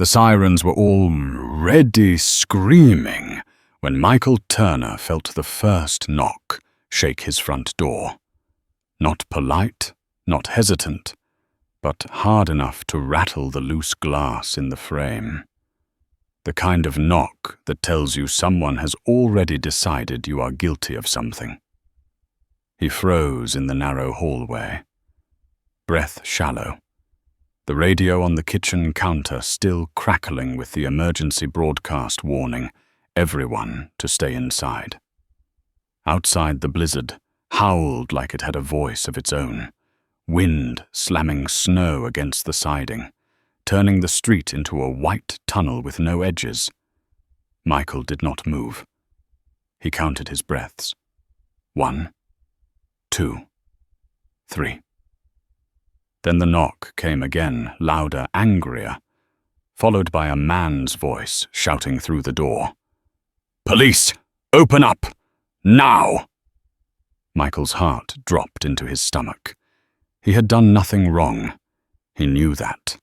The sirens were already screaming when Michael Turner felt the first knock shake his front door. Not polite, not hesitant, but hard enough to rattle the loose glass in the frame. The kind of knock that tells you someone has already decided you are guilty of something. He froze in the narrow hallway, breath shallow, the radio on the kitchen counter still crackling with the emergency broadcast warning everyone to stay inside. Outside, the blizzard howled like it had a voice of its own, wind slamming snow against the siding, turning the street into a white tunnel with no edges. Michael did not move. He counted his breaths. 1, 2, 3. Then the knock came again, louder, angrier, followed by a man's voice shouting through the door. "Police! Open up! Now!" Michael's heart dropped into his stomach. He had done nothing wrong. He knew that.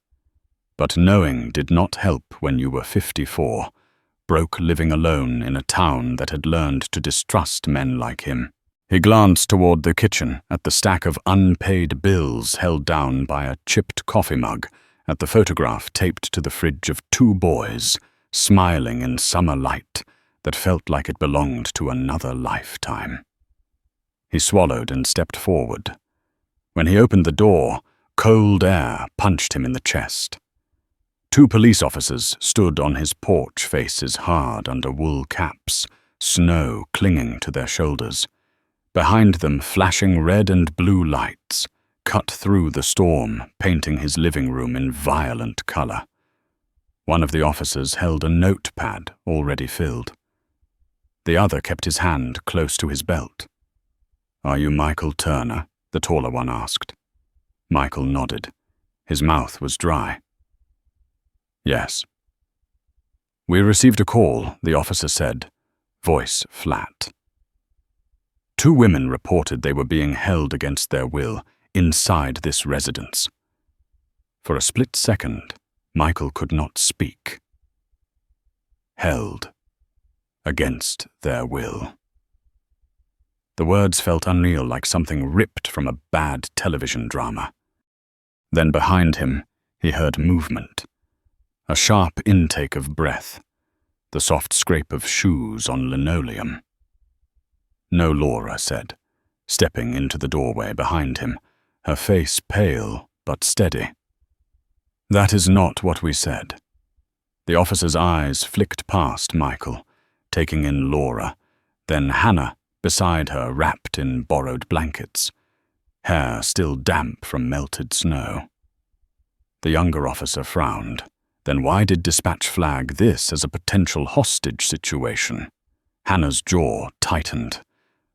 But knowing did not help when you were 54, broke living alone in a town that had learned to distrust men like him. He glanced toward the kitchen, at the stack of unpaid bills held down by a chipped coffee mug, at the photograph taped to the fridge of 2 boys, smiling in summer light that felt like it belonged to another lifetime. He swallowed and stepped forward. When he opened the door, cold air punched him in the chest. 2 police officers stood on his porch, faces hard under wool caps, snow clinging to their shoulders. Behind them, flashing red and blue lights cut through the storm, painting his living room in violent color. One of the officers held a notepad already filled. The other kept his hand close to his belt. "Are you Michael Turner?" the taller one asked. Michael nodded. His mouth was dry. "Yes." "We received a call," the officer said, voice flat. 2 women reported they were being held against their will inside this residence. For a split second, Michael could not speak. Held against their will. The words felt unreal, like something ripped from a bad television drama. Then behind him, he heard movement. A sharp intake of breath, the soft scrape of shoes on linoleum. "No," Laura said, stepping into the doorway behind him, her face pale but steady. "That is not what we said." The officer's eyes flicked past Michael, taking in Laura, then Hannah beside her, wrapped in borrowed blankets, hair still damp from melted snow. The younger officer frowned. Then why did dispatch flag this as a potential hostage situation? Hannah's jaw tightened.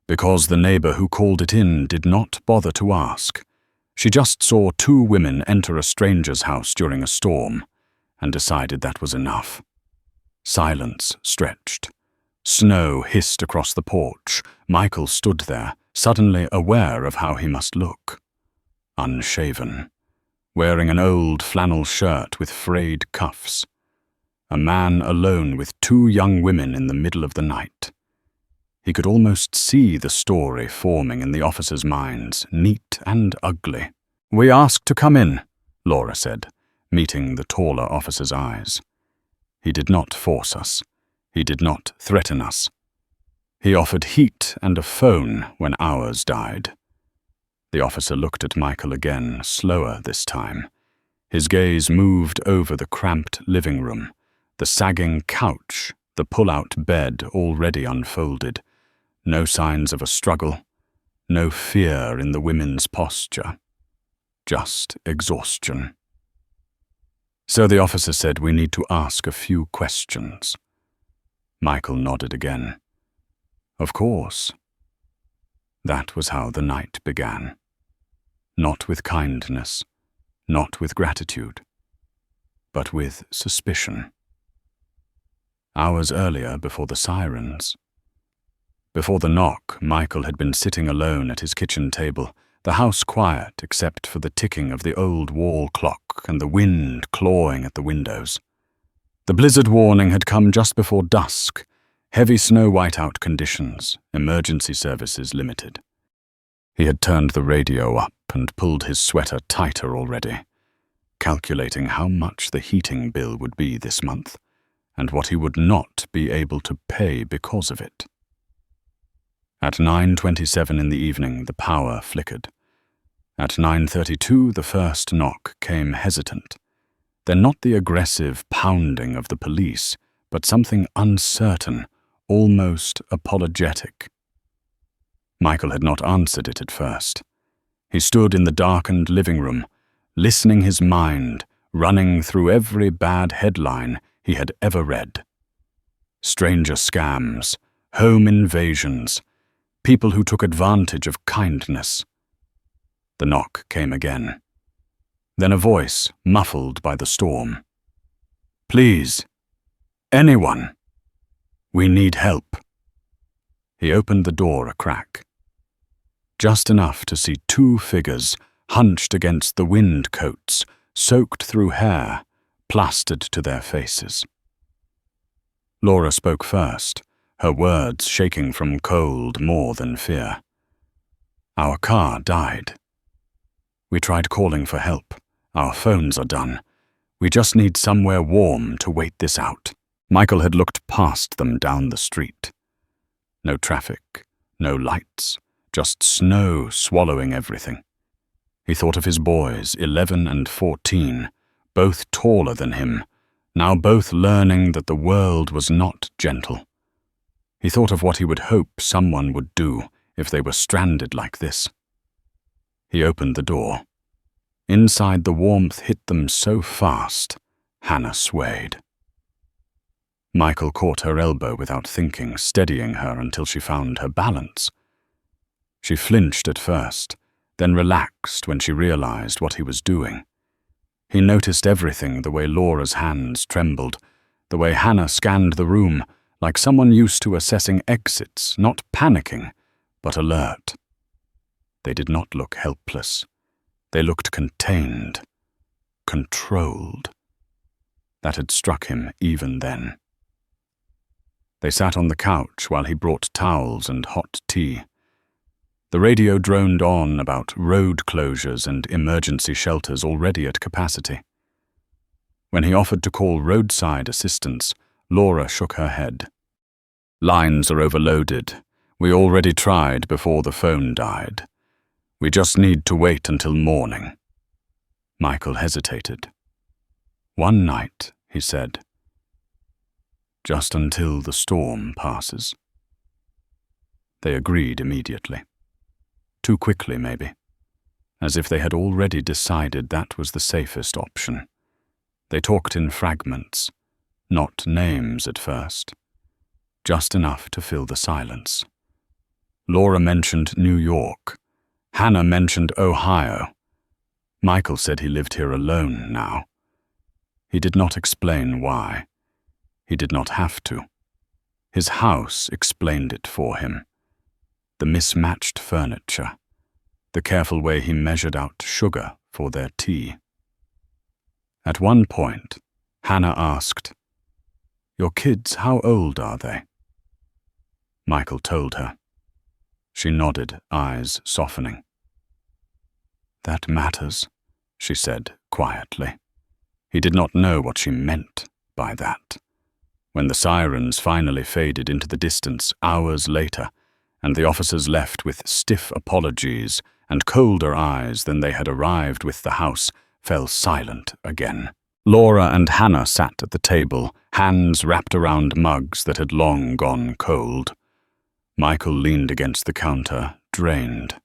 Because the neighbor who called it in did not bother to ask. She just saw 2 women enter a stranger's house during a storm and decided that was enough. Silence stretched. Snow hissed across the porch. Michael stood there, suddenly aware of how he must look. Unshaven, wearing an old flannel shirt with frayed cuffs. A man alone with 2 young women in the middle of the night. He could almost see the story forming in the officers' minds, neat and ugly. "We asked to come in," Laura said, meeting the taller officer's eyes. "He did not force us. He did not threaten us. He offered heat and a phone when ours died." The officer looked at Michael again, slower this time. His gaze moved over the cramped living room, the sagging couch, the pull-out bed already unfolded. No signs of a struggle, no fear in the women's posture, just exhaustion. "So the officer said we need to ask a few questions." Michael nodded again. "Of course." That was how the night began. Not with kindness, not with gratitude, but with suspicion. Hours earlier, before the sirens, before the knock, Michael had been sitting alone at his kitchen table, the house quiet except for the ticking of the old wall clock and the wind clawing at the windows. The blizzard warning had come just before dusk. Heavy snow whiteout conditions, emergency services limited. He had turned the radio up and pulled his sweater tighter already, calculating how much the heating bill would be this month, and what he would not be able to pay because of it. At 9:27 in the evening, the power flickered. At 9:32, the first knock came hesitant. Then not the aggressive pounding of the police, but something uncertain, almost apologetic. Michael had not answered it at first. He stood in the darkened living room, listening, his mind running through every bad headline he had ever read. Stranger scams, home invasions, people who took advantage of kindness. The knock came again. Then a voice muffled by the storm. "Please, anyone. We need help." He opened the door a crack. Just enough to see two figures hunched against the wind coats, soaked through hair, plastered to their faces. Laura spoke first, her words shaking from cold more than fear. "Our car died. We tried calling for help. Our phones are done. We just need somewhere warm to wait this out." Michael had looked past them down the street. No traffic, no lights, just snow swallowing everything. He thought of his boys, 11 and 14, both taller than him, now both learning that the world was not gentle. He thought of what he would hope someone would do if they were stranded like this. He opened the door. Inside, the warmth hit them so fast, Hannah swayed. Michael caught her elbow without thinking, steadying her until she found her balance. She flinched at first, then relaxed when she realized what he was doing. He noticed everything, the way Laura's hands trembled, the way Hannah scanned the room, like someone used to assessing exits, not panicking, but alert. They did not look helpless. They looked contained, controlled. That had struck him even then. They sat on the couch while he brought towels and hot tea. The radio droned on about road closures and emergency shelters already at capacity. When he offered to call roadside assistance, Laura shook her head. "Lines are overloaded. We already tried before the phone died. We just need to wait until morning." Michael hesitated. "One night," he said. "Just until the storm passes." They agreed immediately. Too quickly, maybe. As if they had already decided that was the safest option. They talked in fragments, not names at first. Just enough to fill the silence. Laura mentioned New York. Hannah mentioned Ohio. Michael said he lived here alone now. He did not explain why. He did not have to. His house explained it for him. The mismatched furniture, the careful way he measured out sugar for their tea. At one point, Hannah asked, "Your kids, how old are they?" Michael told her. She nodded, eyes softening. "That matters," she said quietly. He did not know what she meant by that. When the sirens finally faded into the distance hours later, and the officers left with stiff apologies and colder eyes than they had arrived with, the house fell silent again. Laura and Hannah sat at the table, hands wrapped around mugs that had long gone cold. Michael leaned against the counter, drained.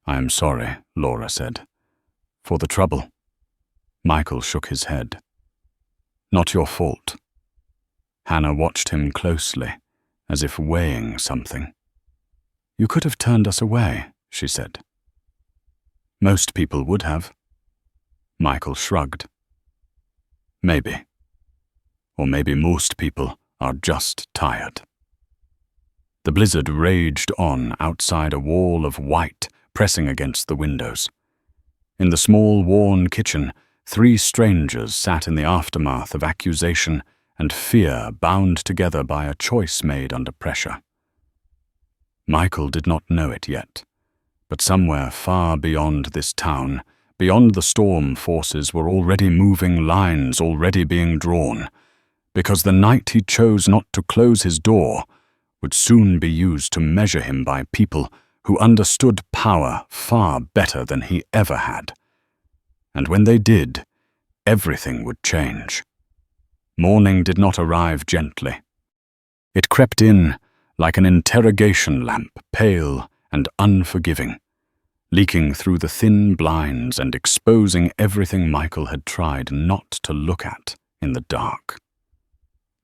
"I am sorry," Laura said. "For the trouble." Michael shook his head. "Not your fault." Hannah watched him closely, as if weighing something. "You could have turned us away," she said. "Most people would have." Michael shrugged. "Maybe. Or maybe most people are just tired." The blizzard raged on outside, a wall of white pressing against the windows. In the small, worn kitchen, Three strangers sat in the aftermath of accusation and fear, bound together by a choice made under pressure. Michael did not know it yet, but somewhere far beyond this town, beyond the storm forces, were already moving lines already being drawn, because the night he chose not to close his door would soon be used to measure him by people who understood power far better than he ever had. And when they did, everything would change. Morning did not arrive gently. It crept in like an interrogation lamp, pale and unforgiving, leaking through the thin blinds and exposing everything Michael had tried not to look at in the dark.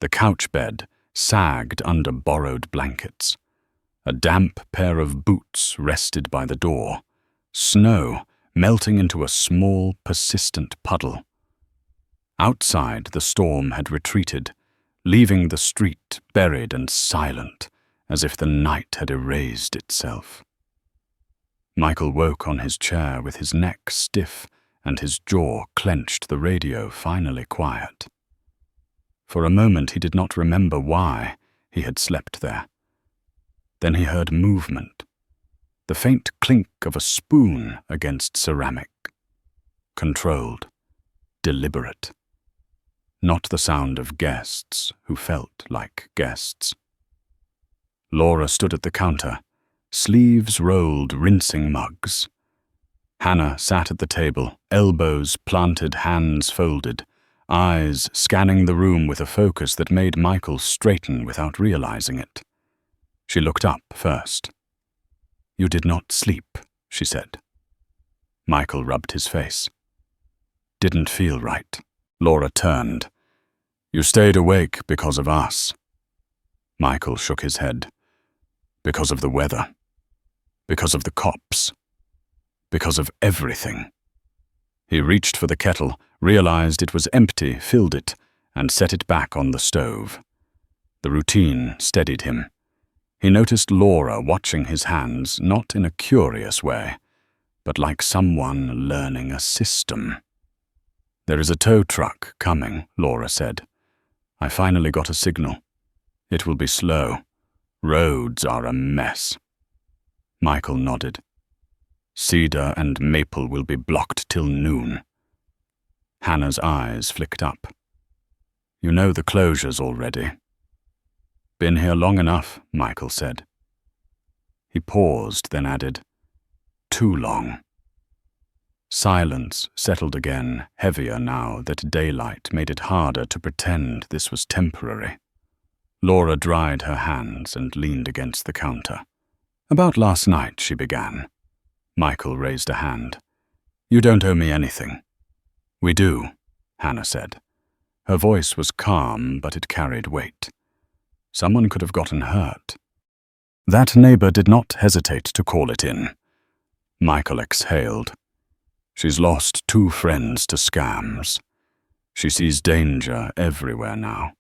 The couch bed sagged under borrowed blankets. A damp pair of boots rested by the door, snow melting into a small, persistent puddle. Outside, the storm had retreated, leaving the street buried and silent, as if the night had erased itself. Michael woke on his chair with his neck stiff and his jaw clenched, the radio finally quiet. For a moment he did not remember why he had slept there. Then he heard movement, the faint clink of a spoon against ceramic. Controlled, deliberate. Not the sound of guests who felt like guests. Laura stood at the counter, sleeves rolled, rinsing mugs. Hannah sat at the table, elbows planted, hands folded, eyes scanning the room with a focus that made Michael straighten without realizing it. She looked up first. "You did not sleep," she said. Michael rubbed his face. "Didn't feel right." Laura turned. "You stayed awake because of us." Michael shook his head. "Because of the weather. Because of the cops. Because of everything." He reached for the kettle, realized it was empty, filled it, and set it back on the stove. The routine steadied him. He noticed Laura watching his hands, not in a curious way, but like someone learning a system. "There is a tow truck coming," Laura said. "I finally got a signal. It will be slow. Roads are a mess." Michael nodded. "Cedar and Maple will be blocked till noon." Hannah's eyes flicked up. "You know the closures already." "Been here long enough," Michael said. He paused, then added, "Too long." Silence settled again, heavier now that daylight made it harder to pretend this was temporary. Laura dried her hands and leaned against the counter. "About last night," she began. Michael raised a hand. "You don't owe me anything." "We do," Hannah said. Her voice was calm, but it carried weight. Someone could have gotten hurt. That neighbor did not hesitate to call it in. Michael exhaled. "She's lost 2 friends to scams. She sees danger everywhere now."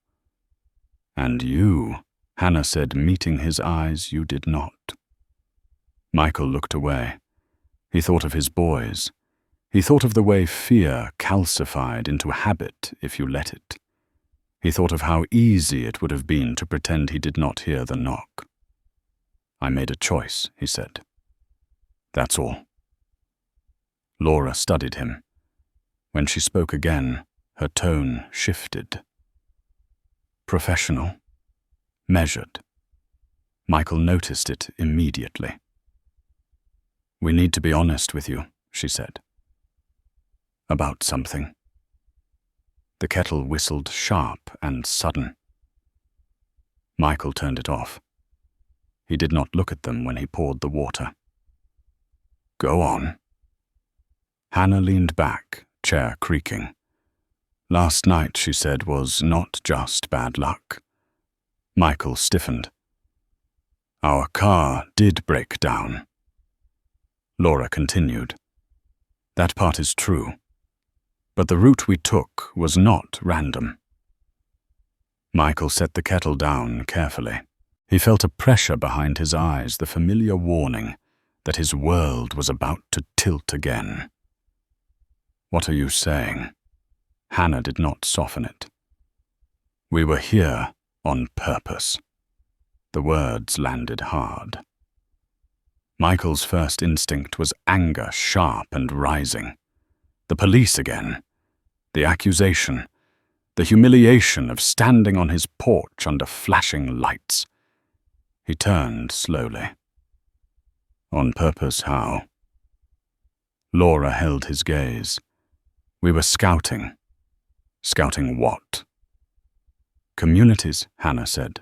"And you," Hannah said, meeting his eyes, "you did not." Michael looked away. He thought of his boys. He thought of the way fear calcified into habit if you let it. He thought of how easy it would have been to pretend he did not hear the knock. "I made a choice," he said. "That's all." Laura studied him. When she spoke again, her tone shifted. Professional, measured. Michael noticed it immediately. "We need to be honest with you," she said. "About something." The kettle whistled sharp and sudden. Michael turned it off. He did not look at them when he poured the water. "Go on." Hannah leaned back, chair creaking. "Last night," she said, "was not just bad luck." Michael stiffened. "Our car did break down." Laura continued. "That part is true. But the route we took was not random." Michael set the kettle down carefully. He felt a pressure behind his eyes, the familiar warning that his world was about to tilt again. What are you saying? Hannah did not soften it. We were here on purpose. The words landed hard. Michael's first instinct was anger, sharp and rising. The police again. The accusation. The humiliation of standing on his porch under flashing lights. He turned slowly. On purpose, how? Laura held his gaze. We were scouting. Scouting what? Communities, Hannah said.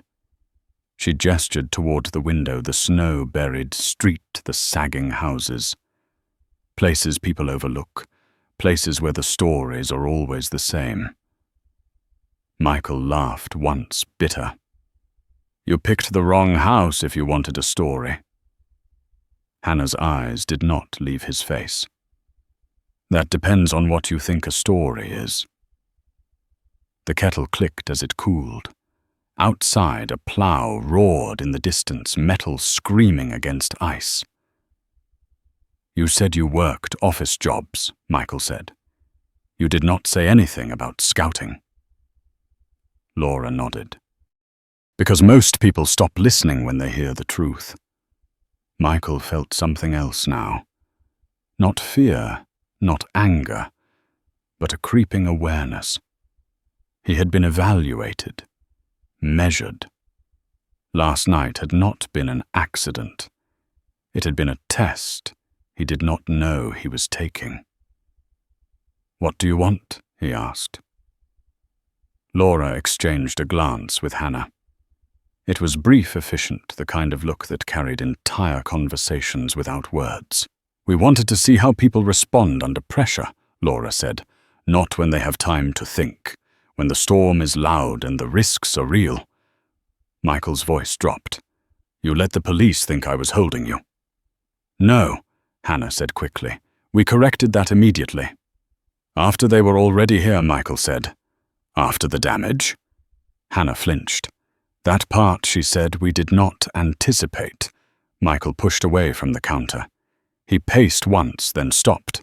She gestured toward the window, the snow-buried street, the sagging houses. Places people overlook, places where the stories are always the same. Michael laughed once, bitter. You picked the wrong house if you wanted a story. Hannah's eyes did not leave his face. That depends on what you think a story is. The kettle clicked as it cooled. Outside, a plow roared in the distance, metal screaming against ice. You said you worked office jobs, Michael said. You did not say anything about scouting. Laura nodded. Because most people stop listening when they hear the truth. Michael felt something else now. Not fear, not anger, but a creeping awareness. He had been evaluated. Measured. Last night had not been an accident. It had been a test he did not know he was taking. What do you want? He asked. Laura exchanged a glance with Hannah. It was brief, efficient, the kind of look that carried entire conversations without words. We wanted to see how people respond under pressure, Laura said, not when they have time to think. When the storm is loud and the risks are real. Michael's voice dropped. You let the police think I was holding you. No, Hannah said quickly. We corrected that immediately. After they were already here, Michael said. After the damage? Hannah flinched. That part, she said, we did not anticipate. Michael pushed away from the counter. He paced once, then stopped.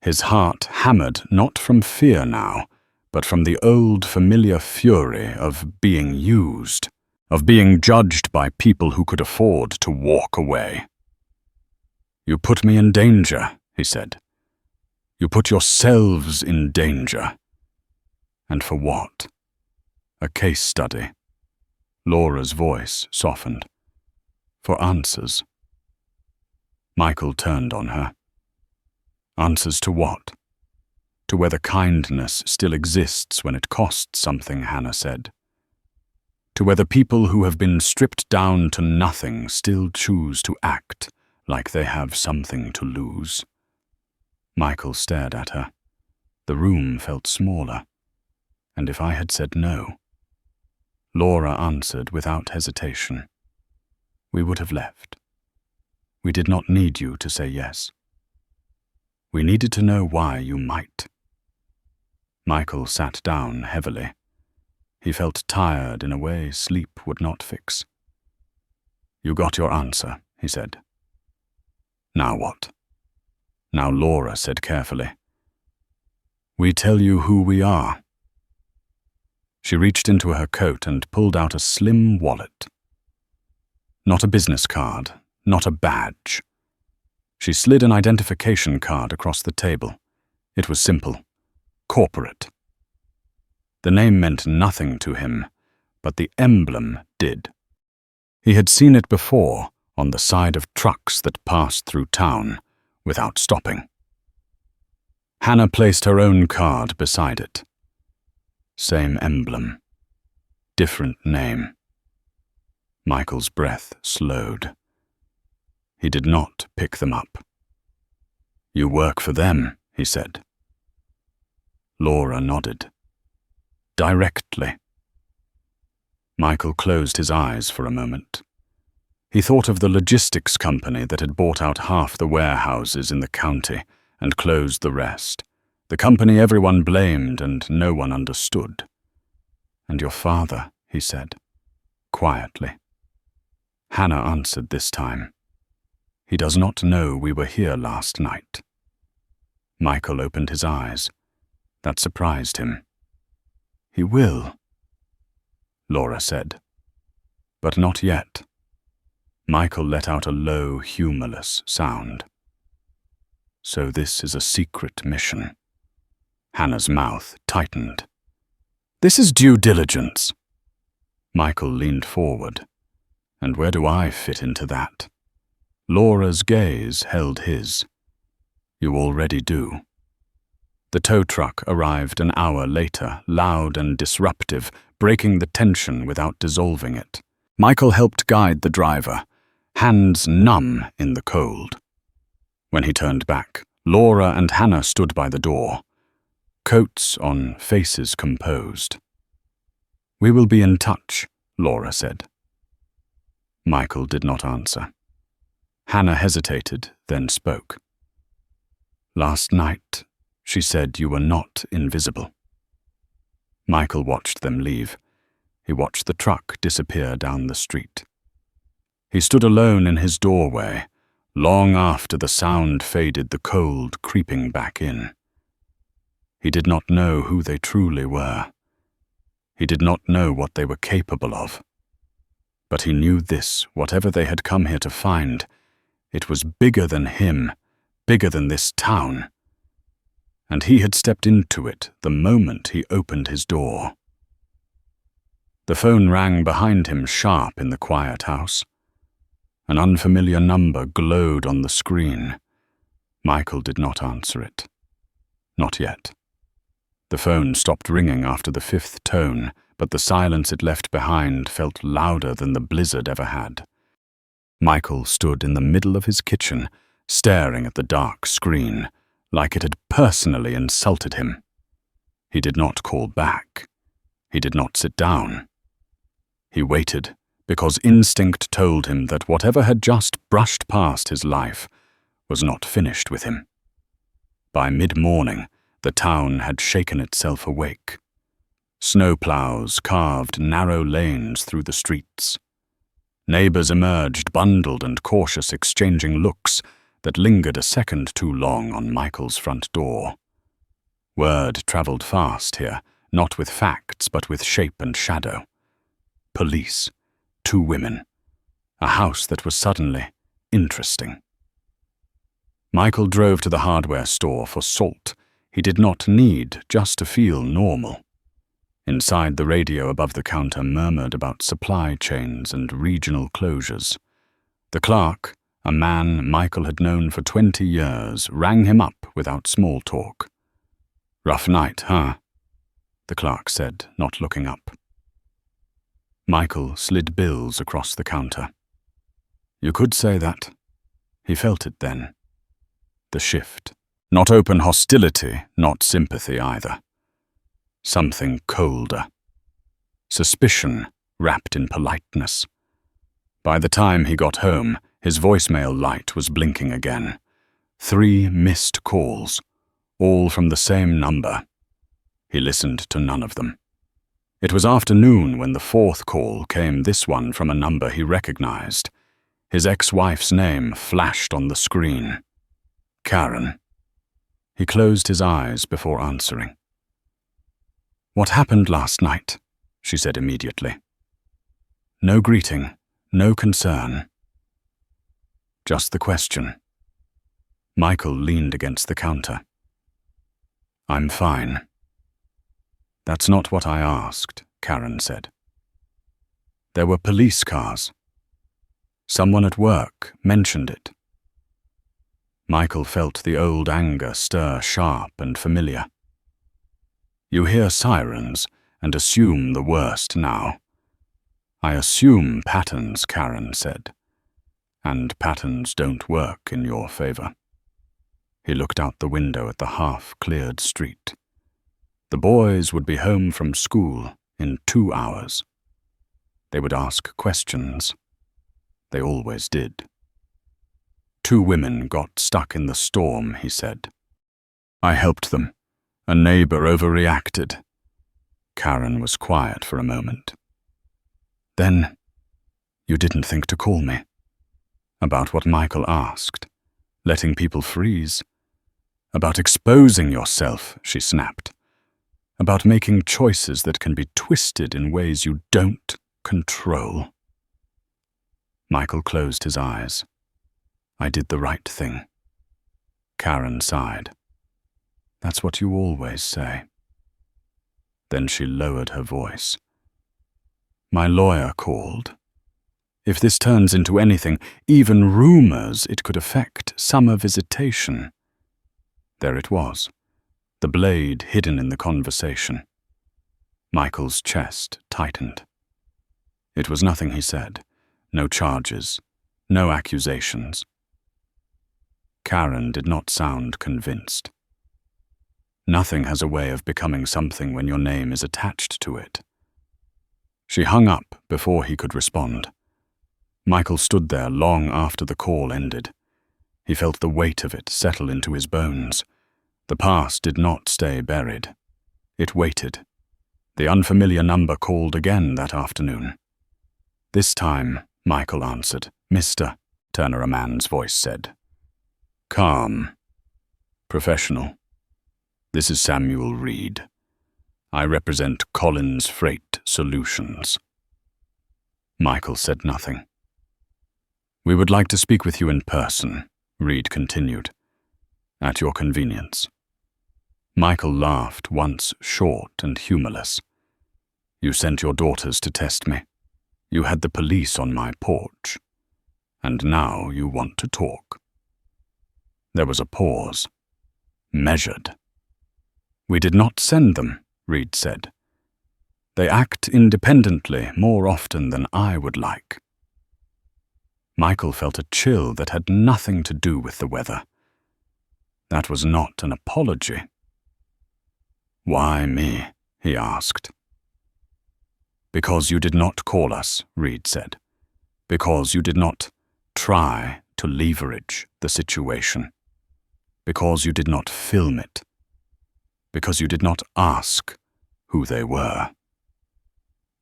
His heart hammered not from fear now, but from the old familiar fury of being used, of being judged by people who could afford to walk away. You put me in danger, he said. You put yourselves in danger. And for what? A case study. Laura's voice softened. For answers. Michael turned on her. Answers to what? To whether kindness still exists when it costs something, Hannah said. To whether people who have been stripped down to nothing still choose to act like they have something to lose. Michael stared at her. The room felt smaller. And if I had said no? Laura answered without hesitation. We would have left. We did not need you to say yes. We needed to know why you might. Michael sat down heavily. He felt tired in a way sleep would not fix. You got your answer, he said. Now what? Now Laura said carefully. We tell you who we are. She reached into her coat and pulled out a slim wallet. Not a business card, not a badge. She slid an identification card across the table. It was simple. Corporate. The name meant nothing to him, but the emblem did. He had seen it before on the side of trucks that passed through town without stopping. Hannah placed her own card beside it. Same emblem. Different name. Michael's breath slowed. He did not pick them up. You work for them, he said. Laura nodded. Directly. Michael closed his eyes for a moment. He thought of the logistics company that had bought out half the warehouses in the county and closed the rest. The company everyone blamed and no one understood. And your father, he said, quietly. Hannah answered this time. He does not know we were here last night. Michael opened his eyes. That surprised him. "He will," Laura said. "But not yet." Michael let out a low, humorless sound. "So this is a secret mission." Hannah's mouth tightened. "This is due diligence." Michael leaned forward. "And where do I fit into that?" Laura's gaze held his. "You already do." The tow truck arrived an hour later, loud and disruptive, breaking the tension without dissolving it. Michael helped guide the driver, hands numb in the cold. When he turned back, Laura and Hannah stood by the door, coats on, faces composed. "We will be in touch," Laura said. Michael did not answer. Hannah hesitated, then spoke. "Last night, she said you were not invisible." Michael watched them leave. He watched the truck disappear down the street. He stood alone in his doorway, long after the sound faded, the cold creeping back in. He did not know who they truly were. He did not know what they were capable of. But he knew this, whatever they had come here to find, it was bigger than him, bigger than this town. And he had stepped into it the moment he opened his door. The phone rang behind him sharp in the quiet house. An unfamiliar number glowed on the screen. Michael did not answer it. Not yet. The phone stopped ringing after the fifth tone, but the silence it left behind felt louder than the blizzard ever had. Michael stood in the middle of his kitchen, staring at the dark screen, like it had personally insulted him. He did not call back. He did not sit down. He waited, because instinct told him that whatever had just brushed past his life was not finished with him. By mid-morning, the town had shaken itself awake. Snowplows carved narrow lanes through the streets. Neighbors emerged, bundled and cautious, exchanging looks that lingered a second too long on Michael's front door. Word traveled fast here, not with facts, but with shape and shadow. Police, 2 women, a house that was suddenly interesting. Michael drove to the hardware store for salt. He did not need, just to feel normal. Inside, the radio above the counter murmured about supply chains and regional closures. The clerk, a man Michael had known for 20 years, rang him up without small talk. "Rough night, huh?" the clerk said, not looking up. Michael slid bills across the counter. You could say that. He felt it then. The shift. Not open hostility, not sympathy either. Something colder. Suspicion wrapped in politeness. By the time he got home, his voicemail light was blinking again. 3 missed calls, all from the same number. He listened to none of them. It was afternoon when the 4th call came, this one from a number he recognized. His ex-wife's name flashed on the screen. Karen. He closed his eyes before answering. "What happened last night?" she said immediately. No greeting, no concern. Just the question. Michael leaned against the counter. "I'm fine." "That's not what I asked," Karen said. "There were police cars. Someone at work mentioned it." Michael felt the old anger stir sharp and familiar. "You hear sirens and assume the worst now." "I assume patterns," Karen said. "And patterns don't work in your favor." He looked out the window at the half-cleared street. The boys would be home from school in 2 hours. They would ask questions. They always did. 2 women got stuck in the storm, he said. "I helped them. A neighbor overreacted." Karen was quiet for a moment. "Then, you didn't think to call me?" About what Michael asked. Letting people freeze. About exposing yourself, she snapped. About making choices that can be twisted in ways you don't control. Michael closed his eyes. I did the right thing. Karen sighed. That's what you always say. Then she lowered her voice. My lawyer called. If this turns into anything, even rumors, it could affect summer visitation. There it was, the blade hidden in the conversation. Michael's chest tightened. It was nothing he said, no charges, no accusations. Karen did not sound convinced. Nothing has a way of becoming something when your name is attached to it. She hung up before he could respond. Michael stood there long after the call ended. He felt the weight of it settle into his bones. The past did not stay buried. It waited. The unfamiliar number called again that afternoon. This time, Michael answered. Mr. Turner, a man's voice said. Calm. Professional. This is Samuel Reed. I represent Collins Freight Solutions. Michael said nothing. We would like to speak with you in person, Reed continued. At your convenience. Michael laughed, once short and humorless. You sent your daughters to test me. You had the police on my porch. And now you want to talk. There was a pause. Measured. We did not send them, Reed said. They act independently more often than I would like. Michael felt a chill that had nothing to do with the weather. That was not an apology. Why me? He asked. Because you did not call us, Reed said. Because you did not try to leverage the situation. Because you did not film it. Because you did not ask who they were.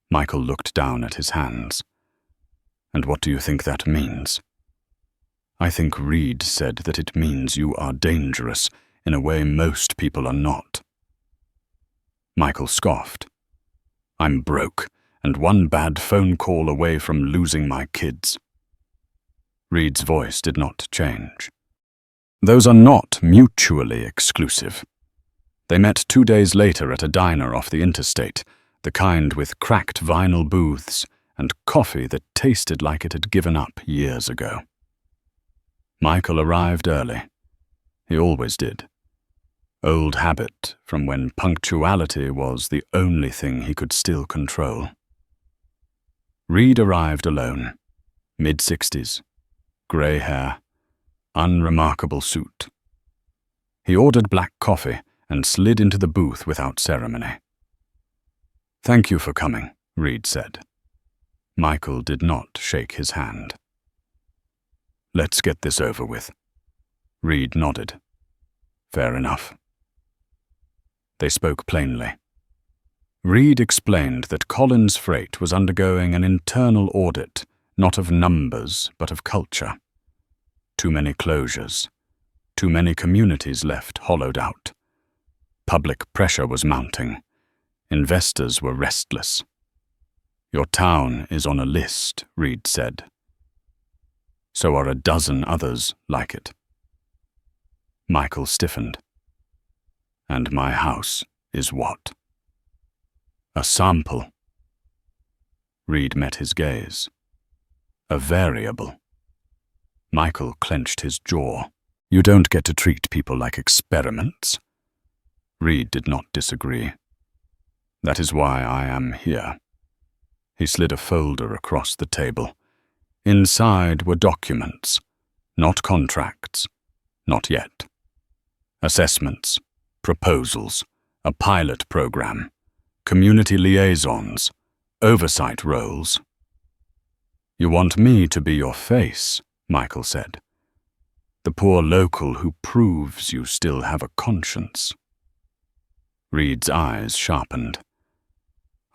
Michael looked down at his hands. And what do you think that means? I think Reed said that it means you are dangerous in a way most people are not. Michael scoffed. I'm broke and one bad phone call away from losing my kids. Reed's voice did not change. Those are not mutually exclusive. They met 2 days later at a diner off the interstate, the kind with cracked vinyl booths and coffee that tasted like it had given up years ago. Michael arrived early. He always did. Old habit from when punctuality was the only thing he could still control. Reed arrived alone, mid-60s, grey hair, unremarkable suit. He ordered black coffee and slid into the booth without ceremony. Thank you for coming, Reed said. Michael did not shake his hand. Let's get this over with. Reed nodded. Fair enough. They spoke plainly. Reed explained that Collins Freight was undergoing an internal audit, not of numbers, but of culture. Too many closures. Too many communities left hollowed out. Public pressure was mounting. Investors were restless. Your town is on a list, Reed said. So are a dozen others like it. Michael stiffened. And my house is what? A sample. Reed met his gaze. A variable. Michael clenched his jaw. You don't get to treat people like experiments. Reed did not disagree. That is why I am here. He slid a folder across the table. Inside were documents, not contracts, not yet. Assessments, proposals, a pilot program, community liaisons, oversight roles. You want me to be your face, Michael said. The poor local who proves you still have a conscience. Reed's eyes sharpened.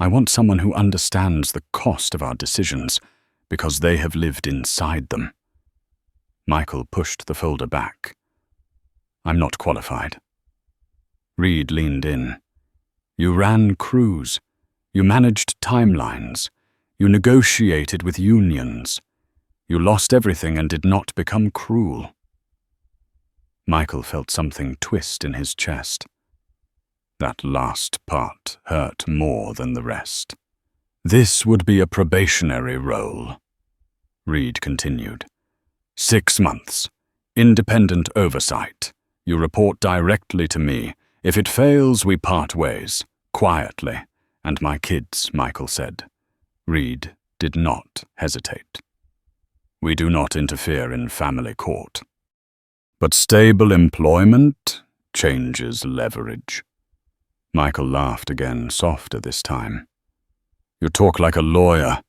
I want someone who understands the cost of our decisions because they have lived inside them. Michael pushed the folder back. I'm not qualified. Reed leaned in. You ran crews. You managed timelines. You negotiated with unions. You lost everything and did not become cruel. Michael felt something twist in his chest. That last part hurt more than the rest. This would be a probationary role, Reed continued. 6 months. Independent oversight. You report directly to me. If it fails, we part ways. Quietly. And my kids, Michael said. Reed did not hesitate. We do not interfere in family court. But stable employment changes leverage. Michael laughed again, softer this time. You talk like a lawyer,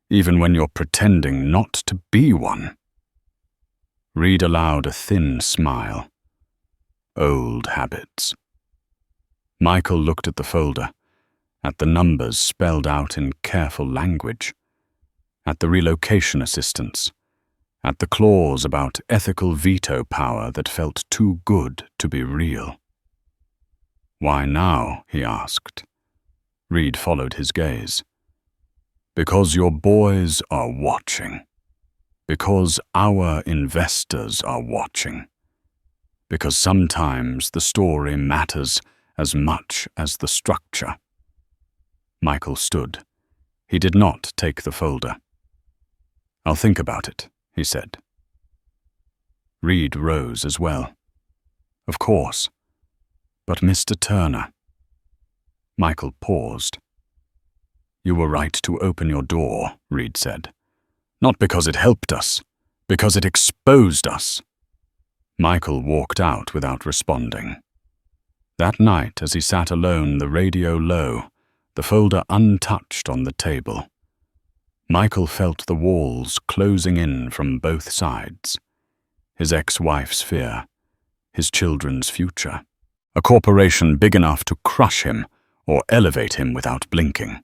even when you're pretending not to be one. Reed allowed a thin smile. Old habits. Michael looked at the folder, at the numbers spelled out in careful language, at the relocation assistance, at the clause about ethical veto power that felt too good to be real. Why now? He asked. Reed followed his gaze. Because your boys are watching. Because our investors are watching. Because sometimes the story matters as much as the structure. Michael stood. He did not take the folder. I'll think about it, he said. Reed rose as well. Of course. But Mr. Turner. Michael paused. You were right to open your door, Reed said. Not because it helped us, because it exposed us. Michael walked out without responding. That night, as he sat alone, the radio low, the folder untouched on the table, Michael felt the walls closing in from both sides. His ex-wife's fear, his children's future, a corporation big enough to crush him or elevate him without blinking.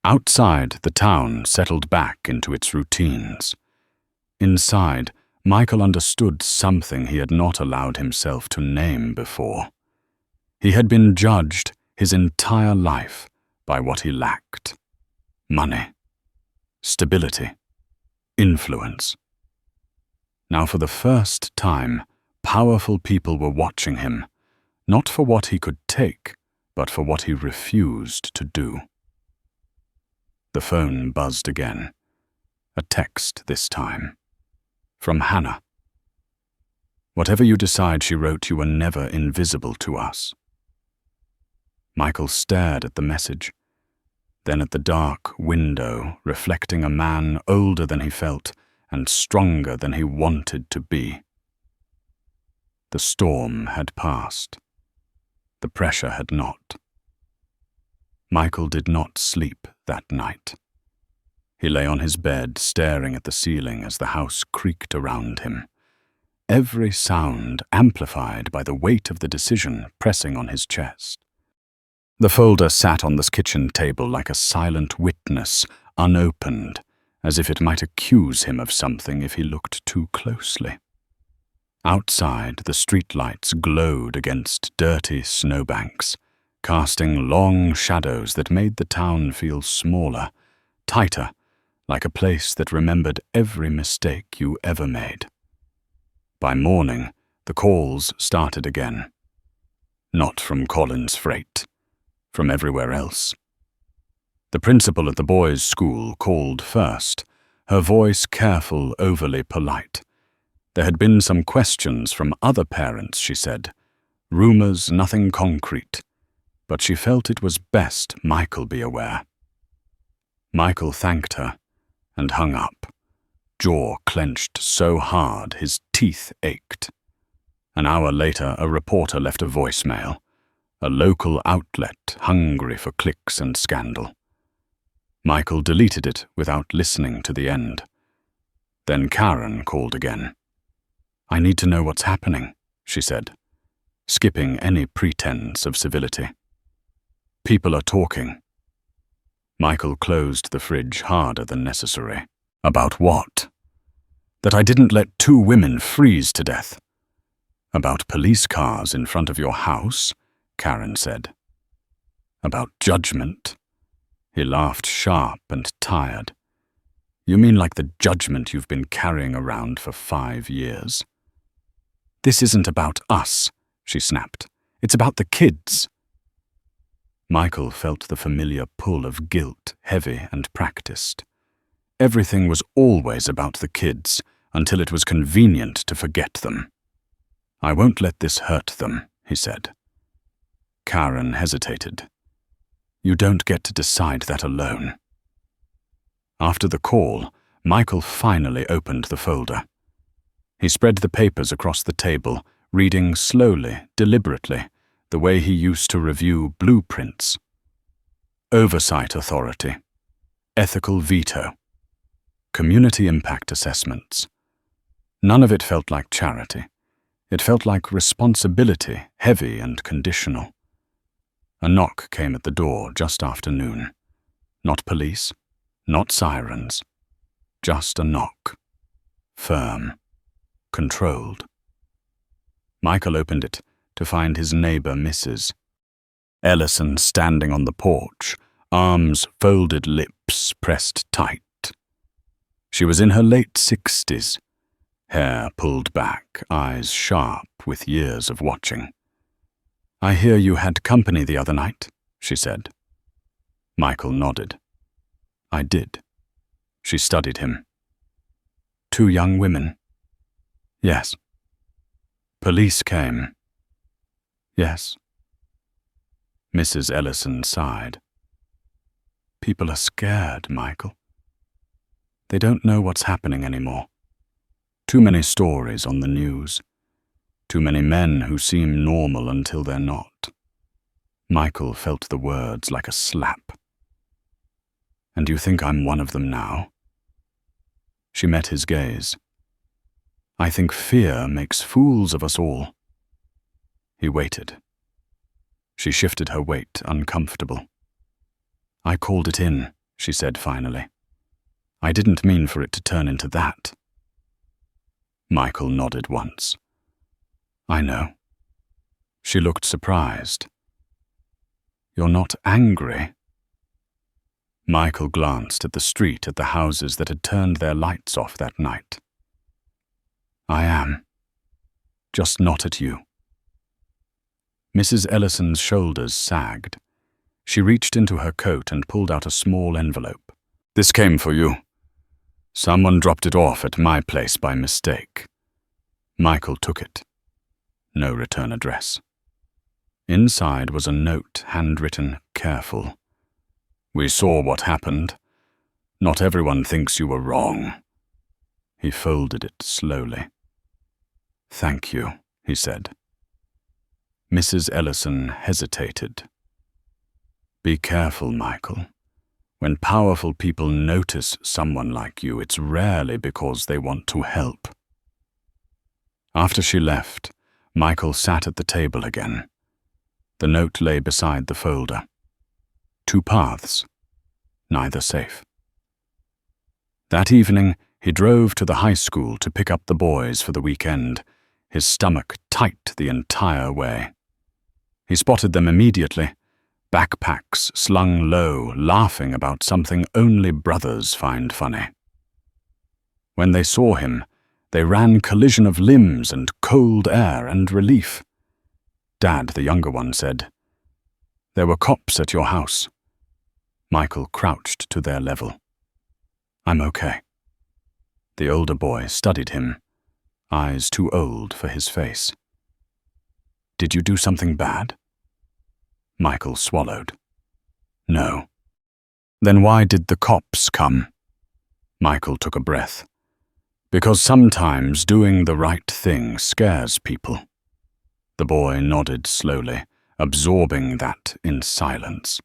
Outside, the town settled back into its routines. Inside, Michael understood something he had not allowed himself to name before. He had been judged his entire life by what he lacked. Money, stability, influence. Now for the first time, powerful people were watching him, not for what he could take, but for what he refused to do. The phone buzzed again. A text this time. From Hannah. Whatever you decide, she wrote, you were never invisible to us. Michael stared at the message, then at the dark window reflecting a man older than he felt and stronger than he wanted to be. The storm had passed. The pressure had not. Michael did not sleep that night. He lay on his bed, staring at the ceiling as the house creaked around him, every sound amplified by the weight of the decision pressing on his chest. The folder sat on the kitchen table like a silent witness, unopened, as if it might accuse him of something if he looked too closely. Outside, the streetlights glowed against dirty snowbanks, casting long shadows that made the town feel smaller, tighter, like a place that remembered every mistake you ever made. By morning, the calls started again. Not from Collins Freight, from everywhere else. The principal at the boys' school called first, her voice careful, overly polite. There had been some questions from other parents, she said. Rumors, nothing concrete. But she felt it was best Michael be aware. Michael thanked her and hung up, jaw clenched so hard his teeth ached. An hour later, a reporter left a voicemail, a local outlet hungry for clicks and scandal. Michael deleted it without listening to the end. Then Karen called again. I need to know what's happening, she said, skipping any pretense of civility. People are talking. Michael closed the fridge harder than necessary. About what? That I didn't let 2 women freeze to death. About police cars in front of your house, Karen said. About judgment. He laughed sharp and tired. You mean like the judgment you've been carrying around for 5 years? This isn't about us, she snapped. It's about the kids. Michael felt the familiar pull of guilt, heavy and practiced. Everything was always about the kids, until it was convenient to forget them. I won't let this hurt them, he said. Karen hesitated. You don't get to decide that alone. After the call, Michael finally opened the folder. He spread the papers across the table, reading slowly, deliberately, the way he used to review blueprints. Oversight authority, ethical veto, community impact assessments. None of it felt like charity. It felt like responsibility, heavy and conditional. A knock came at the door just after noon. Not police, not sirens, just a knock. Firm, controlled. Michael opened it to find his neighbor, Mrs. Ellison, standing on the porch, arms folded, lips pressed tight. She was in her late 60s, hair pulled back, eyes sharp with years of watching. I hear you had company the other night, she said. Michael nodded. I did. She studied him. 2 young women? Yes. Police came. Yes. Mrs. Ellison sighed. People are scared, Michael. They don't know what's happening anymore. Too many stories on the news. Too many men who seem normal until they're not. Michael felt the words like a slap. And you think I'm one of them now? She met his gaze. I think fear makes fools of us all. He waited. She shifted her weight, uncomfortable. I called it in, she said finally. I didn't mean for it to turn into that. Michael nodded once. I know. She looked surprised. You're not angry? Michael glanced at the street, at the houses that had turned their lights off that night. I am. Just not at you. Mrs. Ellison's shoulders sagged. She reached into her coat and pulled out a small envelope. This came for you. Someone dropped it off at my place by mistake. Michael took it. No return address. Inside was a note, handwritten, careful. We saw what happened. Not everyone thinks you were wrong. He folded it slowly. Thank you, he said. Mrs. Ellison hesitated. Be careful, Michael. When powerful people notice someone like you, it's rarely because they want to help. After she left, Michael sat at the table again. The note lay beside the folder. 2 paths, neither safe. That evening, he drove to the high school to pick up the boys for the weekend, his stomach tight the entire way. He spotted them immediately, backpacks slung low, laughing about something only brothers find funny. When they saw him, they ran collision of limbs and cold air and relief. Dad, the younger one, said, There were cops at your house. Michael crouched to their level. I'm okay. The older boy studied him, eyes too old for his face. Did you do something bad? Michael swallowed. No. Then why did the cops come? Michael took a breath. Because sometimes doing the right thing scares people. The boy nodded slowly, absorbing that in silence.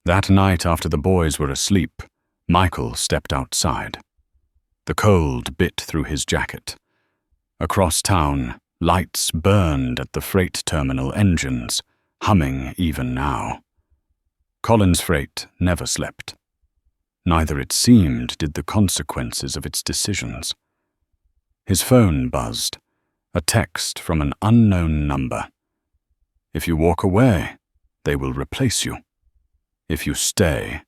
That night after the boys were asleep, Michael stepped outside. The cold bit through his jacket. Across town, lights burned at the freight terminal engines, humming even now. Collins Freight never slept. Neither, it seemed, did the consequences of its decisions. His phone buzzed, A text from an unknown number. If you walk away, they will replace you. If you stay,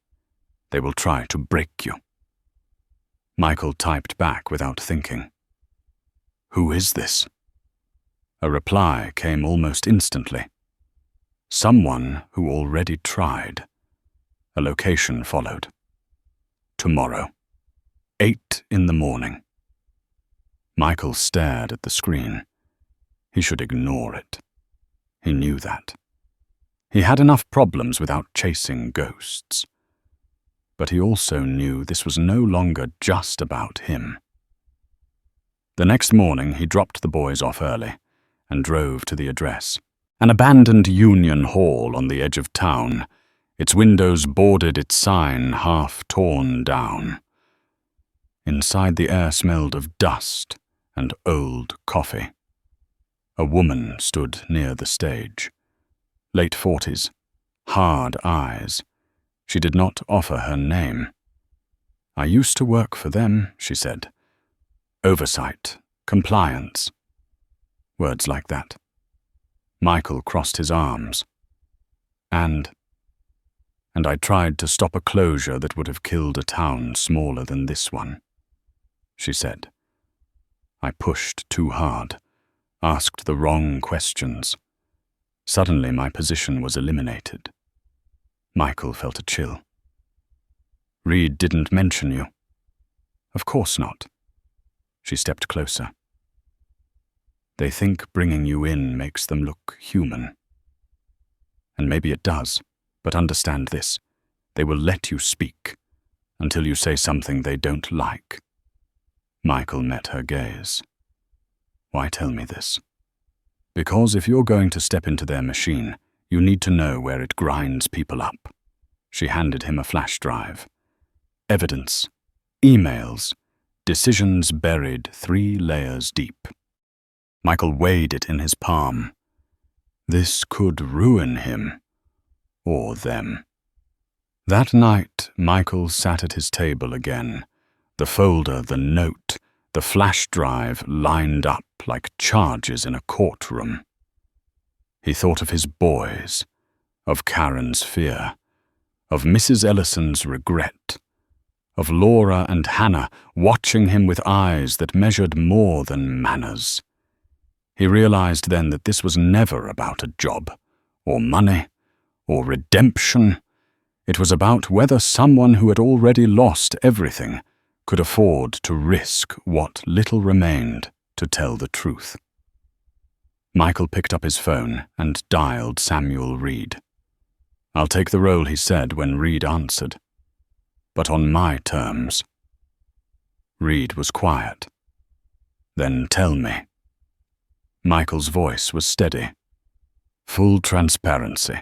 they will try to break you. Michael typed back without thinking. Who is this? A reply came almost instantly. Someone who already tried. A location followed. Tomorrow, 8 in the morning. Michael stared at the screen. He should ignore it. He knew that. He had enough problems without chasing ghosts. But he also knew this was no longer just about him. The next morning, he dropped the boys off early and drove to the address. An abandoned union hall on the edge of town. Its windows bordered its sign half torn down. Inside, the air smelled of dust and old coffee. A woman stood near the stage. Late 40s, hard eyes. She did not offer her name. I used to work for them, she said. Oversight, compliance. Words like that. Michael crossed his arms. And I tried to stop a closure that would have killed a town smaller than this one, she said. I pushed too hard, asked the wrong questions. Suddenly my position was eliminated. Michael felt a chill. Reed didn't mention you. Of course not. She stepped closer. They think bringing you in makes them look human. And maybe it does, but understand this. They will let you speak until you say something they don't like. Michael met her gaze. Why tell me this? Because if you're going to step into their machine, you need to know where it grinds people up. She handed him a flash drive. Evidence, emails, decisions buried 3 layers deep. Michael weighed it in his palm. This could ruin him, or them. That night, Michael sat at his table again. The folder, the note, the flash drive lined up like charges in a courtroom. He thought of his boys, of Karen's fear, of Mrs. Ellison's regret, of Laura and Hannah watching him with eyes that measured more than manners. He realized then that this was never about a job, or money, or redemption. It was about whether someone who had already lost everything could afford to risk what little remained to tell the truth. Michael picked up his phone and dialed Samuel Reed. I'll take the role, he said when Reed answered. But on my terms. Reed was quiet. Then tell me. Michael's voice was steady. Full transparency.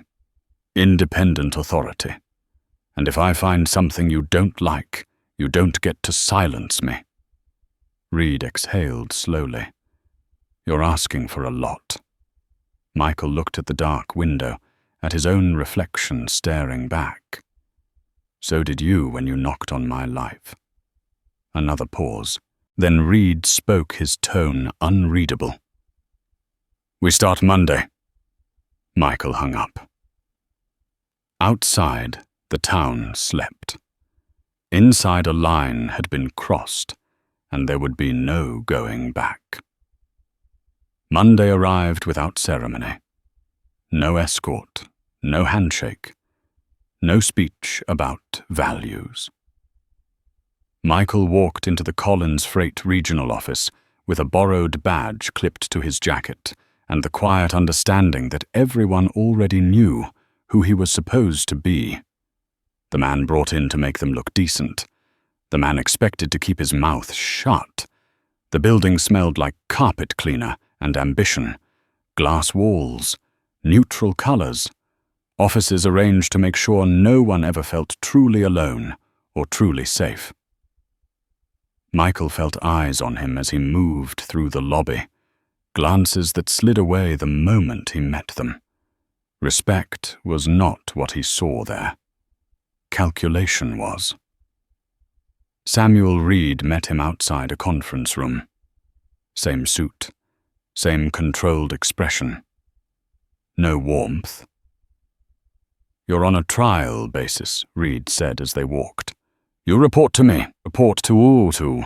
Independent authority. And if I find something you don't like, you don't get to silence me. Reed exhaled slowly. You're asking for a lot. Michael looked at the dark window, at his own reflection staring back. So did you when you knocked on my life. Another pause. Then Reed spoke, his tone unreadable. We start Monday. Michael hung up. Outside, the town slept. Inside, a line had been crossed, and there would be no going back. Monday arrived without ceremony. No escort, no handshake, no speech about values. Michael walked into the Collins Freight Regional Office with a borrowed badge clipped to his jacket and the quiet understanding that everyone already knew who he was supposed to be. The man brought in to make them look decent. The man expected to keep his mouth shut. The building smelled like carpet cleaner and ambition. Glass walls, neutral colors. Offices arranged to make sure no one ever felt truly alone or truly safe. Michael felt eyes on him as he moved through the lobby, glances that slid away the moment he met them. Respect was not what he saw there. Calculation was. Samuel Reed met him outside a conference room. Same suit, Same controlled expression. No warmth. "You're on a trial basis," Reed said as they walked. "You report to me. Report to all to.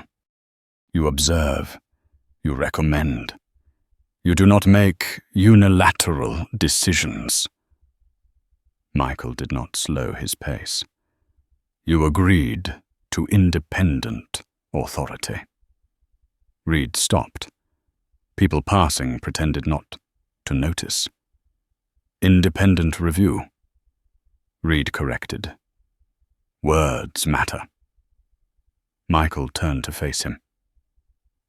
You observe. You recommend. You do not make unilateral decisions." Michael did not slow his pace. "You agreed to independent authority." Reed stopped. People passing pretended not to notice. "Independent review," Reed corrected. "Words matter." Michael turned to face him.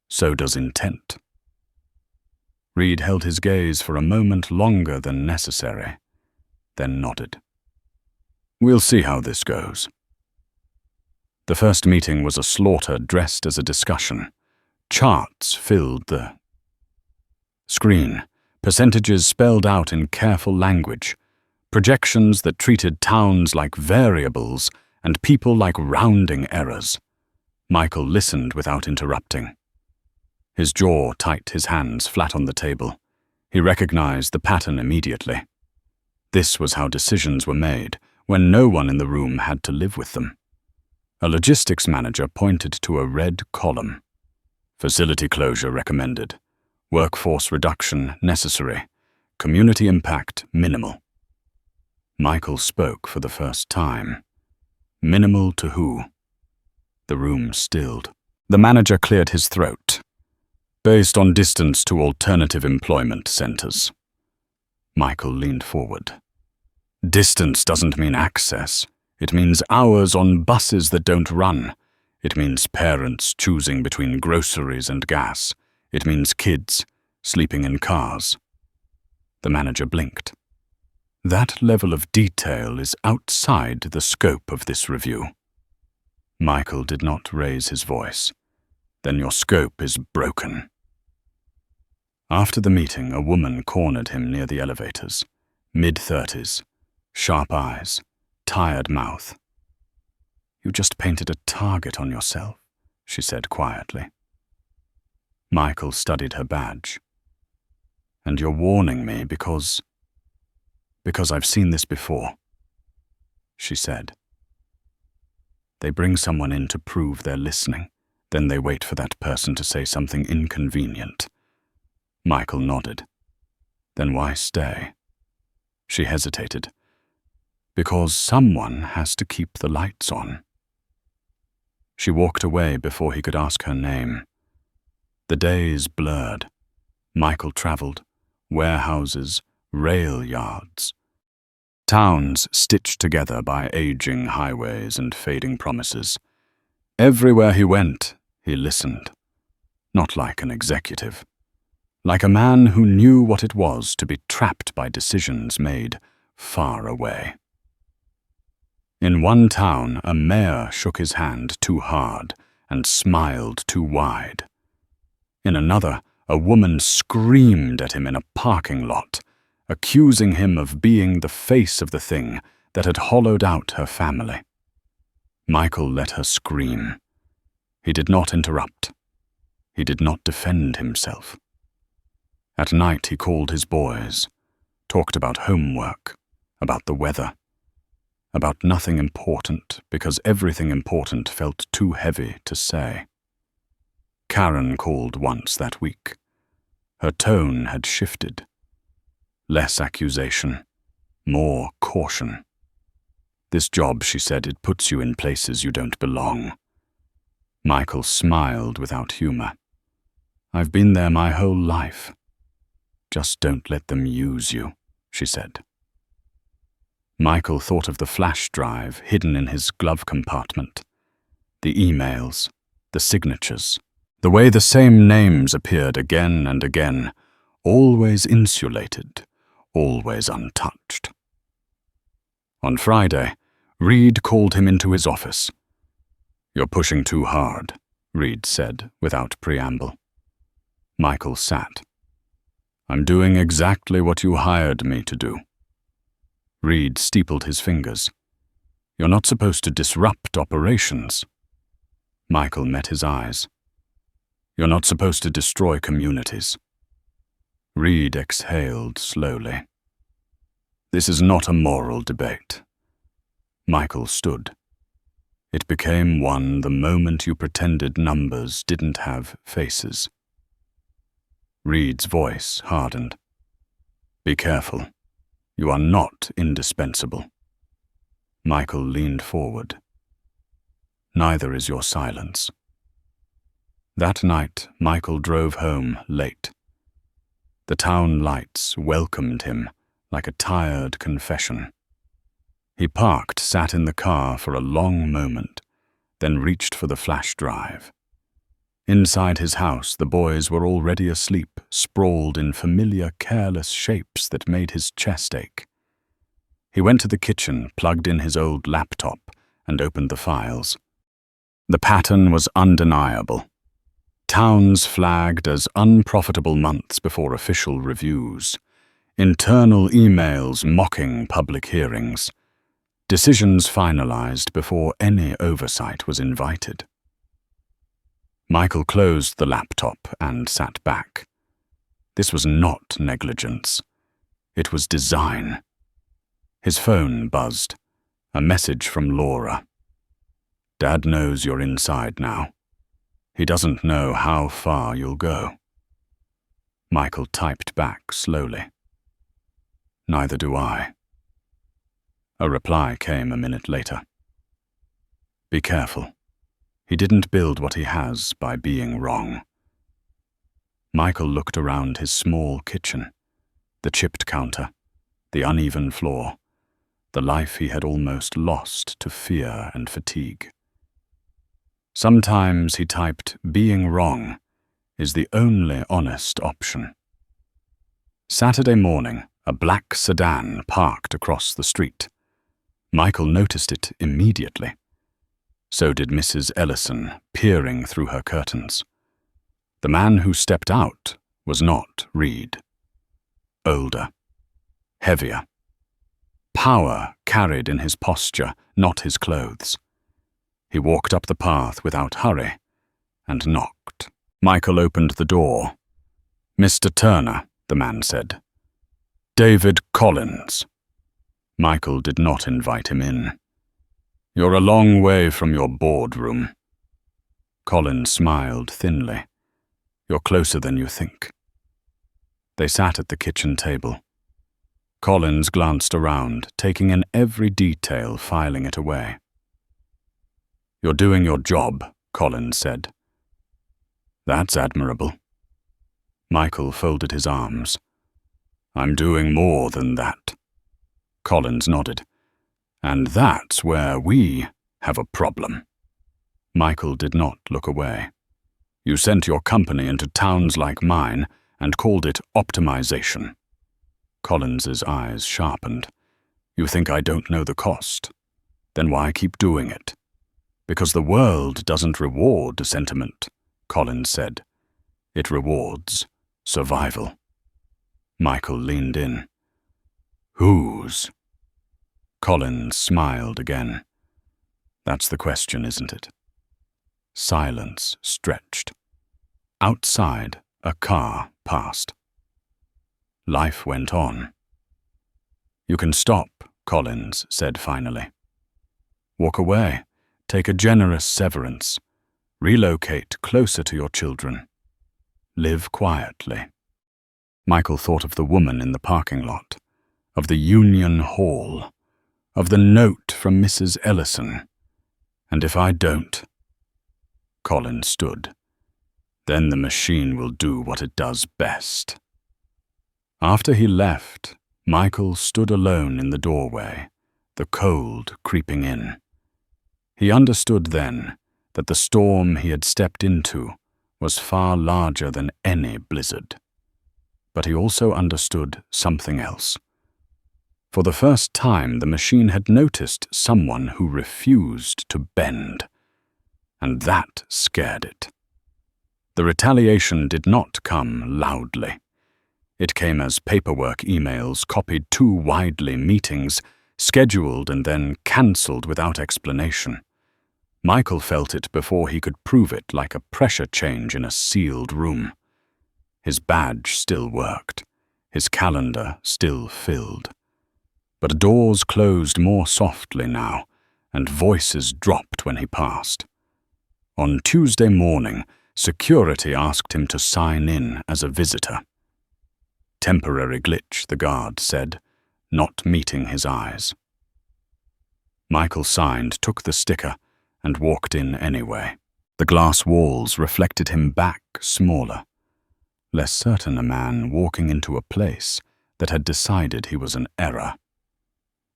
"So does intent." Reed held his gaze for a moment longer than necessary, then nodded. "We'll see how this goes." The first meeting was a slaughter dressed as a discussion. Charts filled the screen, percentages spelled out in careful language, projections that treated towns like variables and people like rounding errors. Michael listened without interrupting. His jaw tight, his hands flat on the table. He recognized the pattern immediately. This was how decisions were made when no one in the room had to live with them. A logistics manager pointed to a red column. Facility closure recommended. Workforce reduction necessary. Community impact minimal. Michael spoke for the first time. Minimal to who? The room stilled. The manager cleared his throat. Based on distance to alternative employment centers. Michael leaned forward. Distance doesn't mean access. It means hours on buses that don't run. It means parents choosing between groceries and gas. It means kids sleeping in cars. The manager blinked. That level of detail is outside the scope of this review. Michael did not raise his voice. Then your scope is broken. After the meeting, a woman cornered him near the elevators. Mid-30s, sharp eyes, tired mouth. "You just painted a target on yourself," she said quietly. Michael studied her badge. "And you're warning me because I've seen this before," she said. They bring someone in to prove they're listening. Then they wait for that person to say something inconvenient. Michael nodded. "Then why stay?" She hesitated. "Because someone has to keep the lights on." She walked away before he could ask her name. The days blurred. Michael traveled. Warehouses, rail yards. Towns stitched together by aging highways and fading promises. Everywhere he went, he listened. Not like an executive. Like a man who knew what it was to be trapped by decisions made far away. In one town, a mayor shook his hand too hard and smiled too wide. In another, a woman screamed at him in a parking lot, accusing him of being the face of the thing that had hollowed out her family. Michael let her scream. He did not interrupt. He did not defend himself. At night he called his boys, talked about homework, about the weather, about nothing important because everything important felt too heavy to say. Karen called once that week. Her tone had shifted. Less accusation, more caution. "This job," she said, "it puts you in places you don't belong." Michael smiled without humor. "I've been there my whole life." "Just don't let them use you," she said. Michael thought of the flash drive hidden in his glove compartment, the emails, the signatures, the way the same names appeared again and again, always insulated, always untouched. On Friday, Reed called him into his office. "You're pushing too hard," Reed said without preamble. Michael sat. "I'm doing exactly what you hired me to do." Reed steepled his fingers. "You're not supposed to disrupt operations." Michael met his eyes. "You're not supposed to destroy communities." Reed exhaled slowly. This is not a moral debate. Michael stood. It became one the moment you pretended numbers didn't have faces. Reed's voice hardened. Be careful. You are not indispensable. Michael leaned forward. Neither is your silence. That night, Michael drove home late. The town lights welcomed him like a tired confession. He parked, sat in the car for a long moment, then reached for the flash drive. Inside his house, the boys were already asleep, sprawled in familiar, careless shapes that made his chest ache. He went to the kitchen, plugged in his old laptop, and opened the files. The pattern was undeniable. Towns flagged as unprofitable months before official reviews. Internal emails mocking public hearings. Decisions finalized before any oversight was invited. Michael closed the laptop and sat back. This was not negligence. It was design. His phone buzzed. A message from Laura. Dad knows you're inside now. He doesn't know how far you'll go. Michael typed back slowly. Neither do I. A reply came a minute later. Be careful. He didn't build what he has by being wrong. Michael looked around his small kitchen, the chipped counter, the uneven floor, the life he had almost lost to fear and fatigue. Sometimes he typed, being wrong is the only honest option. Saturday morning, a black sedan parked across the street. Michael noticed it immediately. So did Mrs. Ellison, peering through her curtains. The man who stepped out was not Reed. Older. Heavier. Power carried in his posture, not his clothes. He walked up the path without hurry and knocked. Michael opened the door. Mr. Turner, the man said. David Collins. Michael did not invite him in. You're a long way from your boardroom. Collins smiled thinly. You're closer than you think. They sat at the kitchen table. Collins glanced around, taking in every detail, filing it away. You're doing your job, Collins said. That's admirable. Michael folded his arms. I'm doing more than that. Collins nodded. And that's where we have a problem. Michael did not look away. You sent your company into towns like mine and called it optimization. Collins's eyes sharpened. You think I don't know the cost? Then why keep doing it? Because the world doesn't reward sentiment, Collins said. It rewards survival. Michael leaned in. Whose? Collins smiled again. That's the question, isn't it? Silence stretched. Outside, a car passed. Life went on. You can stop, Collins said finally. Walk away. Take a generous severance. Relocate closer to your children. Live quietly. Michael thought of the woman in the parking lot, of the Union Hall, of the note from Mrs. Ellison. And if I don't? Collins stood. Then the machine will do what it does best. After he left, Michael stood alone in the doorway, the cold creeping in. He understood then that the storm he had stepped into was far larger than any blizzard. But he also understood something else. For the first time, the machine had noticed someone who refused to bend, and that scared it. The retaliation did not come loudly. It came as paperwork emails copied too widely, meetings scheduled and then cancelled without explanation. Michael felt it before he could prove it, like a pressure change in a sealed room. His badge still worked. His calendar still filled. But doors closed more softly now, and voices dropped when he passed. On Tuesday morning, security asked him to sign in as a visitor. Temporary glitch, the guard said, not meeting his eyes. Michael signed, took the sticker, and walked in anyway. The glass walls reflected him back smaller, less certain a man walking into a place that had decided he was an error.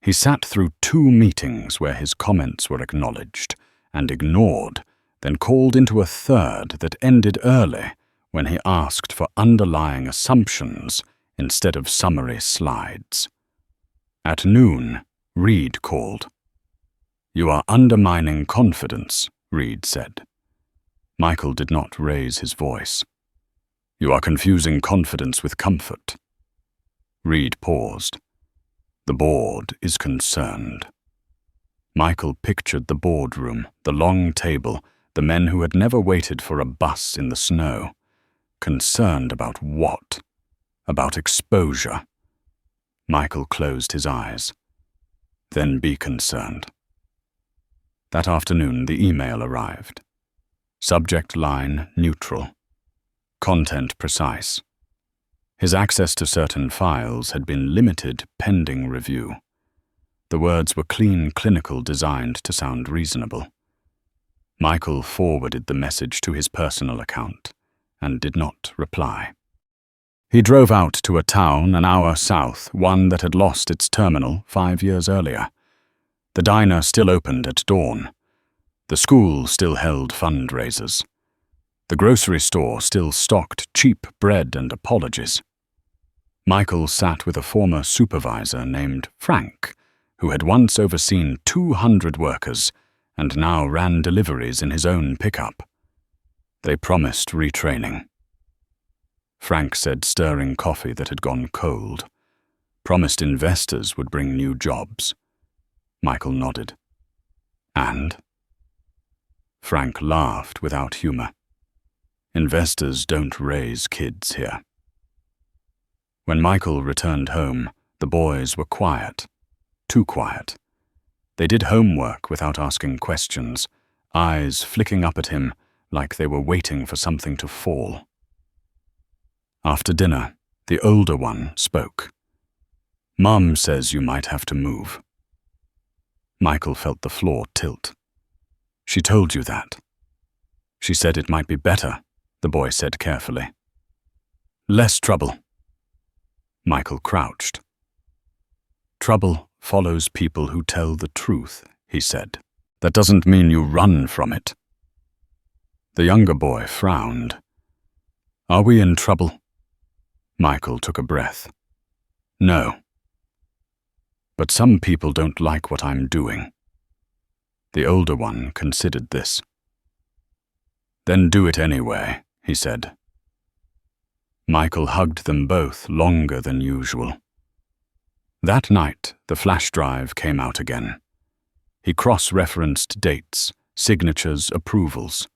He sat through 2 meetings where his comments were acknowledged and ignored, then called into a third that ended early when he asked for underlying assumptions instead of summary slides. At noon, Reed called. "You are undermining confidence," Reed said. Michael did not raise his voice. "You are confusing confidence with comfort." Reed paused. "The board is concerned." Michael pictured the boardroom, the long table, the men who had never waited for a bus in the snow. Concerned about what? About exposure. Michael closed his eyes. Then be concerned. That afternoon, the email arrived. Subject line neutral. Content precise. His access to certain files had been limited pending review. The words were clean, clinical, designed to sound reasonable. Michael forwarded the message to his personal account and did not reply. He drove out to a town an hour south, one that had lost its terminal 5 years earlier. The diner still opened at dawn. The school still held fundraisers. The grocery store still stocked cheap bread and apologies. Michael sat with a former supervisor named Frank, who had once overseen 200 workers and now ran deliveries in his own pickup. They promised retraining. Frank said stirring coffee that had gone cold. Promised investors would bring new jobs. Michael nodded. And? Frank laughed without humor. Investors don't raise kids here. When Michael returned home, the boys were quiet. Too quiet. They did homework without asking questions, eyes flicking up at him like they were waiting for something to fall. After dinner, the older one spoke. "Mom says you might have to move." Michael felt the floor tilt. "She told you that?" "She said it might be better," the boy said carefully. "Less trouble." Michael crouched. "Trouble follows people who tell the truth," he said. "That doesn't mean you run from it." The younger boy frowned. "Are we in trouble?" Michael took a breath. "No. But some people don't like what I'm doing." The older one considered this. "Then do it anyway," he said. Michael hugged them both longer than usual. That night, the flash drive came out again. He cross-referenced dates, signatures, approvals.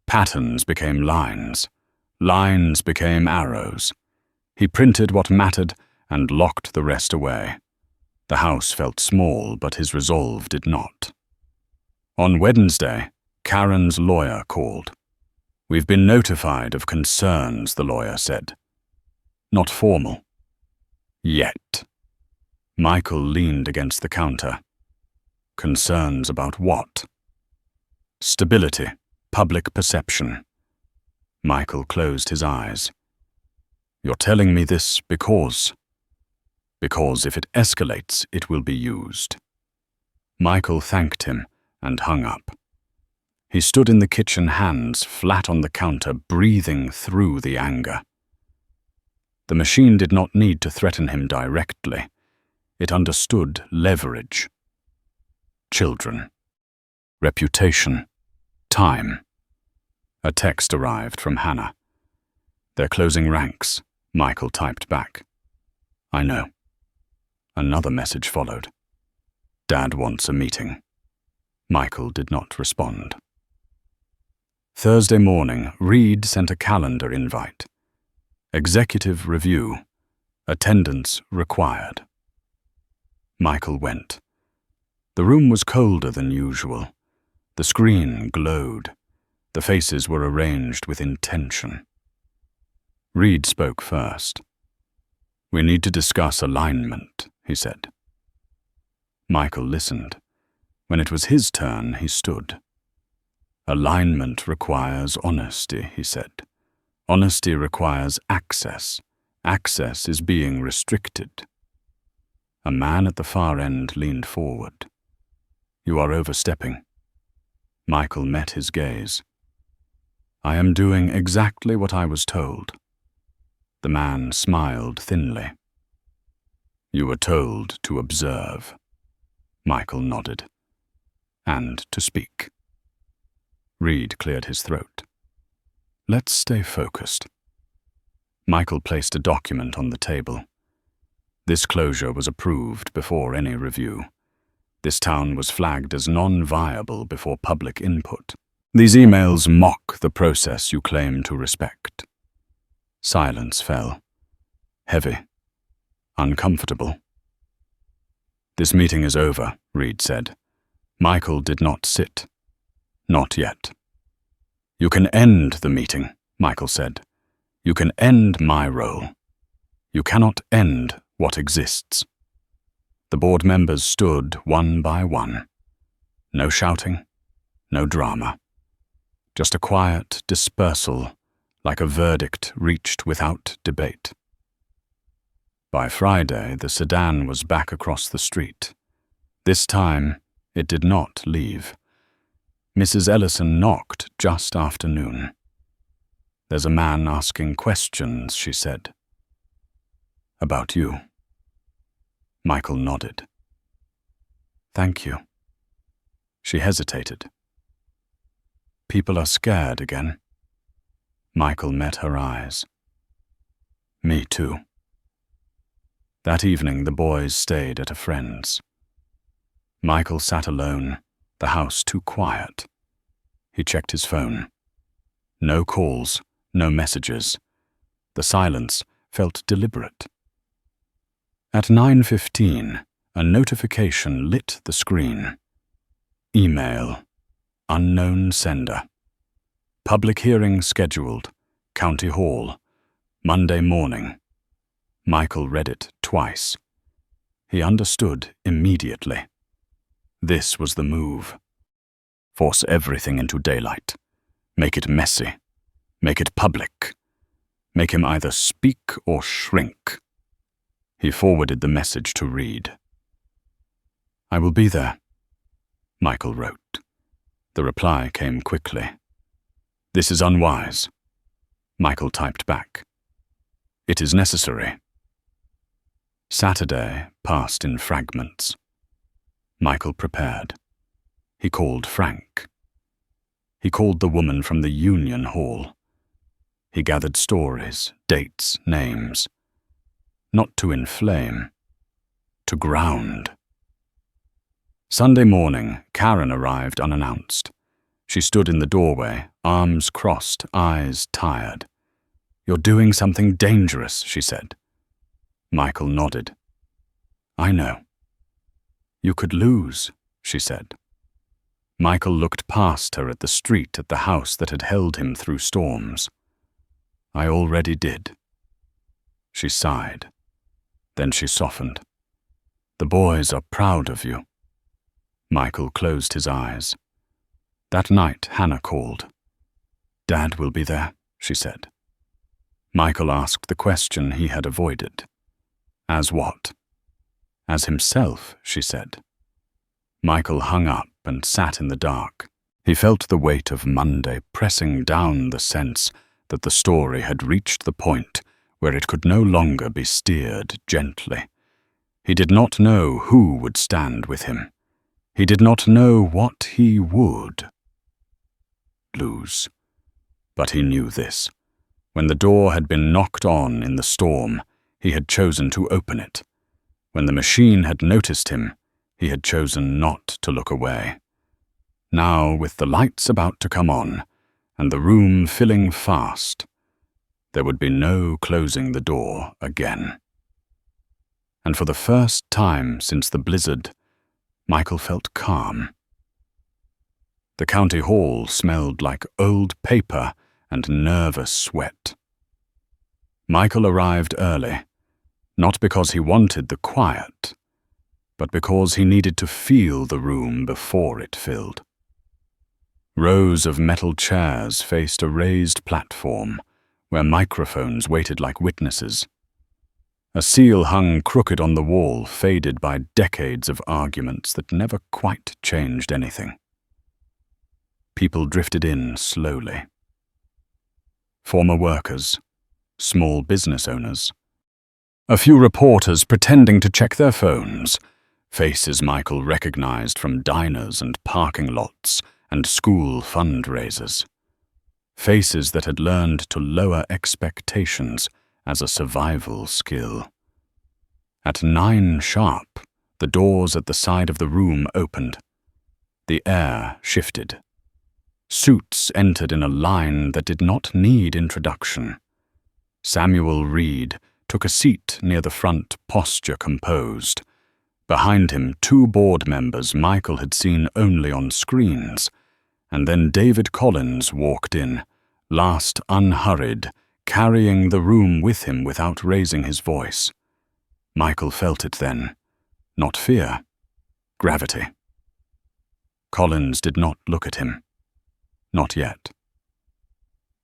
Patterns became lines. Lines became arrows. He printed what mattered and locked the rest away. The house felt small, but his resolve did not. On Wednesday, Karen's lawyer called. "We've been notified of concerns," the lawyer said. "Not formal." Yet. Michael leaned against the counter. Concerns about what? Stability, public perception. Michael closed his eyes. "You're telling me this because if it escalates, it will be used." Michael thanked him and hung up. He stood in the kitchen, hands flat on the counter, breathing through the anger. The machine did not need to threaten him directly. It understood leverage. Children. Reputation. Time. A text arrived from Hannah. "They're closing ranks," Michael typed back. "I know." Another message followed. "Dad wants a meeting." Michael did not respond. Thursday morning, Reed sent a calendar invite. Executive review. Attendance required. Michael went. The room was colder than usual. The screen glowed. The faces were arranged with intention. Reed spoke first. "We need to discuss alignment," he said. Michael listened. When it was his turn, he stood. "Alignment requires honesty," he said. "Honesty requires access. Access is being restricted." A man at the far end leaned forward. "You are overstepping." Michael met his gaze. "I am doing exactly what I was told." The man smiled thinly. "You were told to observe." Michael nodded. "And to speak." Reed cleared his throat. "Let's stay focused." Michael placed a document on the table. This closure was approved before any review. This town was flagged as non-viable before public input. These emails mock the process you claim to respect. Silence fell. Heavy. Uncomfortable. "This meeting is over," Reed said. Michael did not sit. "Not yet." "You can end the meeting," Michael said. "You can end my role. You cannot end what exists." The board members stood one by one. No shouting, no drama. Just a quiet dispersal, like a verdict reached without debate. By Friday, the sedan was back across the street. This time, it did not leave. Mrs. Ellison knocked just after noon. "There's a man asking questions," she said. "About you." Michael nodded. "Thank you." She hesitated. "People are scared again." Michael met her eyes. "Me too." That evening, the boys stayed at a friend's. Michael sat alone, the house too quiet. He checked his phone. No calls, no messages. The silence felt deliberate. At 9:15, a notification lit the screen. Email. Unknown sender. Public hearing scheduled. County Hall. Monday morning. Michael read it twice. He understood immediately. This was the move. Force everything into daylight. Make it messy. Make it public. Make him either speak or shrink. He forwarded the message to Reed. "I will be there," Michael wrote. The reply came quickly. "This is unwise." Michael typed back. "It is necessary." Saturday passed in fragments. Michael prepared. He called Frank. He called the woman from the Union Hall. He gathered stories, dates, names. Not to inflame, to ground. Sunday morning, Karen arrived unannounced. She stood in the doorway, arms crossed, eyes tired. "You're doing something dangerous," she said. Michael nodded. "I know." "You could lose," she said. Michael looked past her at the street, at the house that had held him through storms. "I already did." She sighed. Then she softened. "The boys are proud of you." Michael closed his eyes. That night, Hannah called. "Dad will be there," she said. Michael asked the question he had avoided. "As what?" "As himself," she said. Michael hung up and sat in the dark. He felt the weight of Monday pressing down, the sense that the story had reached the point where it could no longer be steered gently. He did not know who would stand with him. He did not know what he would lose. But he knew this. When the door had been knocked on in the storm, he had chosen to open it. When the machine had noticed him, he had chosen not to look away. Now, with the lights about to come on, and the room filling fast, There would be no closing the door again. And for the first time since the blizzard, Michael felt calm. The county hall smelled like old paper and nervous sweat. Michael arrived early, not because he wanted the quiet, but because he needed to feel the room before it filled. Rows of metal chairs faced a raised platform where microphones waited like witnesses. A seal hung crooked on the wall, faded by decades of arguments that never quite changed anything. People drifted in slowly. Former workers, small business owners, a few reporters pretending to check their phones, faces Michael recognized from diners and parking lots and school fundraisers. Faces that had learned to lower expectations as a survival skill. At 9 sharp, the doors at the side of the room opened. The air shifted. Suits entered in a line that did not need introduction. Samuel Reed took a seat near the front, posture composed. Behind him, 2 board members Michael had seen only on screens. And then David Collins walked in, last unhurried, carrying the room with him without raising his voice. Michael felt it then. Not fear. Gravity. Collins did not look at him. Not yet.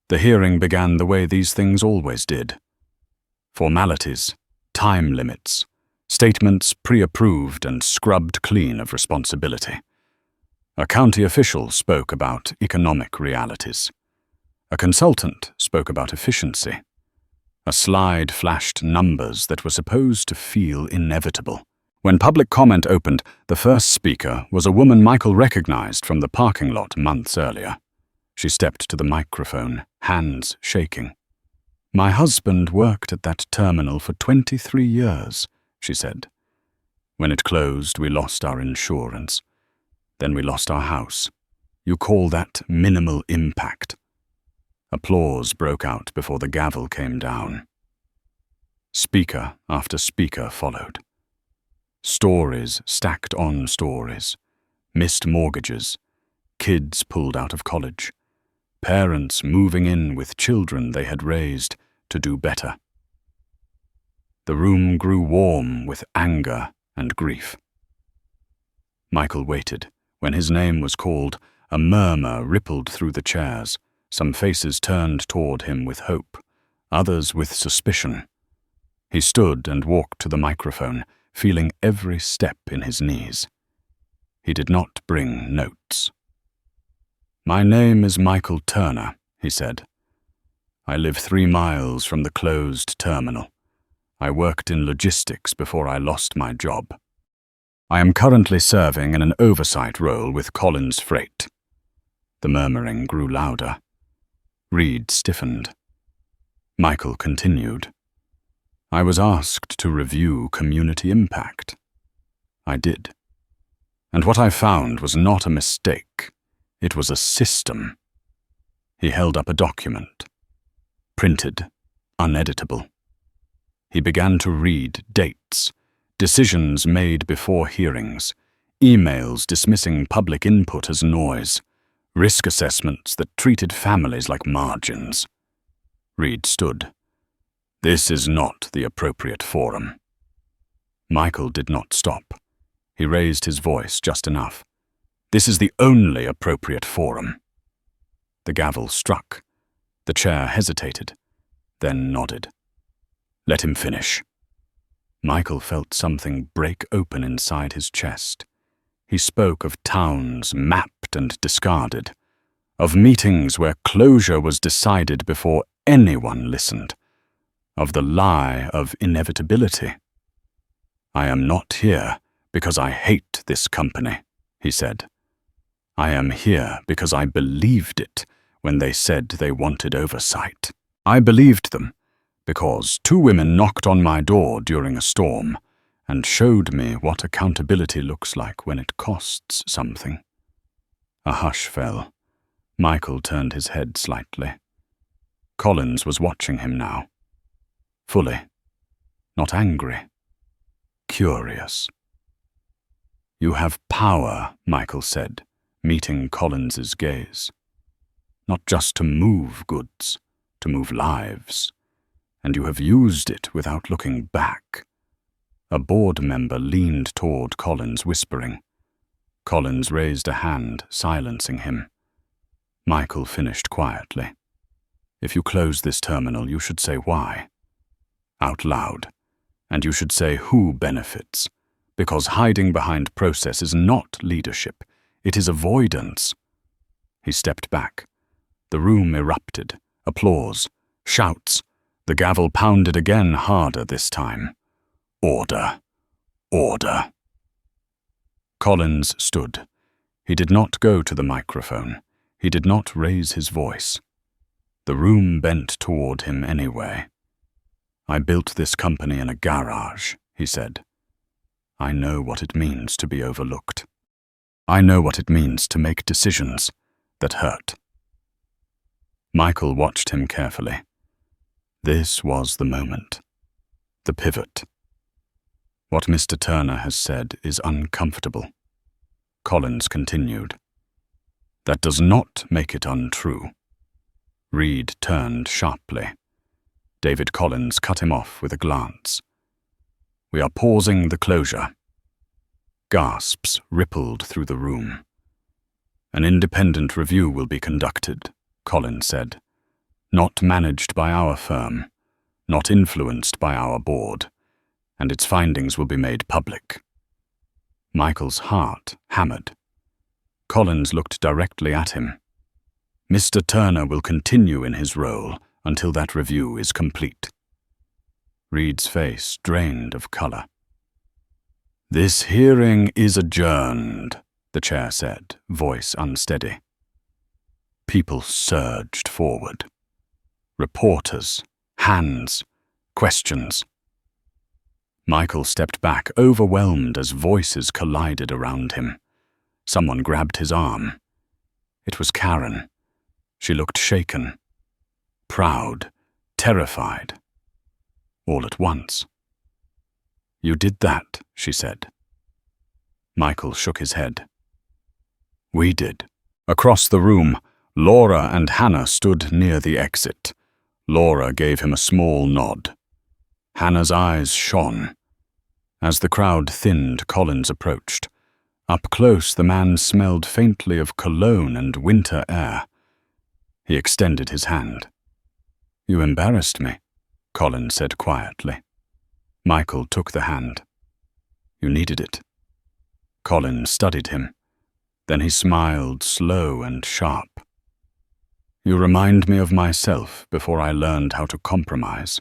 The hearing began the way these things always did. Formalities, time limits, statements pre-approved and scrubbed clean of responsibility. A county official spoke about economic realities. A consultant spoke about efficiency. A slide flashed numbers that were supposed to feel inevitable. When public comment opened, the first speaker was a woman Michael recognized from the parking lot months earlier. She stepped to the microphone, hands shaking. "My husband worked at that terminal for 23 years, she said. "When it closed, we lost our insurance. Then we lost our house. You call that minimal impact?" Applause broke out before the gavel came down. Speaker after speaker followed. Stories stacked on stories. Missed mortgages. Kids pulled out of college. Parents moving in with children they had raised to do better. The room grew warm with anger and grief. Michael waited. When his name was called, a murmur rippled through the chairs. Some faces turned toward him with hope, others with suspicion. He stood and walked to the microphone, feeling every step in his knees. He did not bring notes. "My name is Michael Turner," he said. "I live 3 miles from the closed terminal. I worked in logistics before I lost my job. I am currently serving in an oversight role with Collins Freight." The murmuring grew louder. Reed stiffened. Michael continued. "I was asked to review community impact. I did. And what I found was not a mistake. It was a system." He held up a document. Printed, uneditable. He began to read dates, decisions made before hearings, emails dismissing public input as noise, risk assessments that treated families like margins. Reed stood. "This is not the appropriate forum." Michael did not stop. He raised his voice just enough. "This is the only appropriate forum." The gavel struck. The chair hesitated, then nodded. "Let him finish." Michael felt something break open inside his chest. He spoke of towns mapped and discarded, of meetings where closure was decided before anyone listened, of the lie of inevitability. "I am not here because I hate this company," he said. "I am here because I believed it when they said they wanted oversight. I believed them because 2 women knocked on my door during a storm and showed me what accountability looks like when it costs something." A hush fell. Michael turned his head slightly. Collins was watching him now. Fully. Not angry. Curious. "You have power," Michael said, meeting Collins's gaze. "Not just to move goods, to move lives. And you have used it without looking back." A board member leaned toward Collins, whispering. Collins raised a hand, silencing him. Michael finished quietly. "If you close this terminal, you should say why. Out loud. And you should say who benefits. Because hiding behind process is not leadership. It is avoidance." He stepped back. The room erupted. Applause. Shouts. The gavel pounded again, harder this time. "Order. Order." Collins stood. He did not go to the microphone. He did not raise his voice. The room bent toward him anyway. "I built this company in a garage," he said. "I know what it means to be overlooked. I know what it means to make decisions that hurt." Michael watched him carefully. This was the moment. The pivot. "What Mr. Turner has said is uncomfortable," Collins continued. "That does not make it untrue." Reed turned sharply. David Collins cut him off with a glance. "We are pausing the closure." Gasps rippled through the room. "An independent review will be conducted," Collins said. "Not managed by our firm, not influenced by our board, and its findings will be made public." Michael's heart hammered. Collins looked directly at him. "Mr. Turner will continue in his role until that review is complete." Reed's face drained of color. "This hearing is adjourned," the chair said, voice unsteady. People surged forward. Reporters, hands, questions. Michael stepped back, overwhelmed as voices collided around him. Someone grabbed his arm. It was Karen. She looked shaken, proud, terrified, all at once. "You did that," she said. Michael shook his head. "We did." Across the room, Laura and Hannah stood near the exit. Laura gave him a small nod. Hannah's eyes shone. As the crowd thinned, Collins approached. Up close, the man smelled faintly of cologne and winter air. He extended his hand. "You embarrassed me," Collins said quietly. Michael took the hand. "You needed it." Collins studied him. Then he smiled, slow and sharp. "You remind me of myself before I learned how to compromise."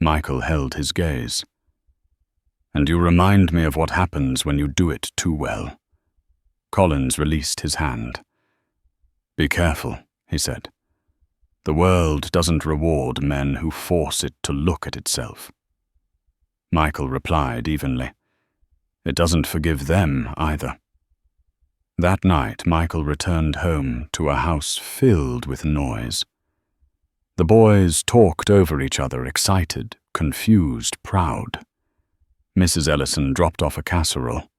Michael held his gaze. "And you remind me of what happens when you do it too well." Collins released his hand. "Be careful," he said. "The world doesn't reward men who force it to look at itself." Michael replied evenly. "It doesn't forgive them either." That night, Michael returned home to a house filled with noise. The boys talked over each other, excited, confused, proud. Mrs. Ellison dropped off a casserole.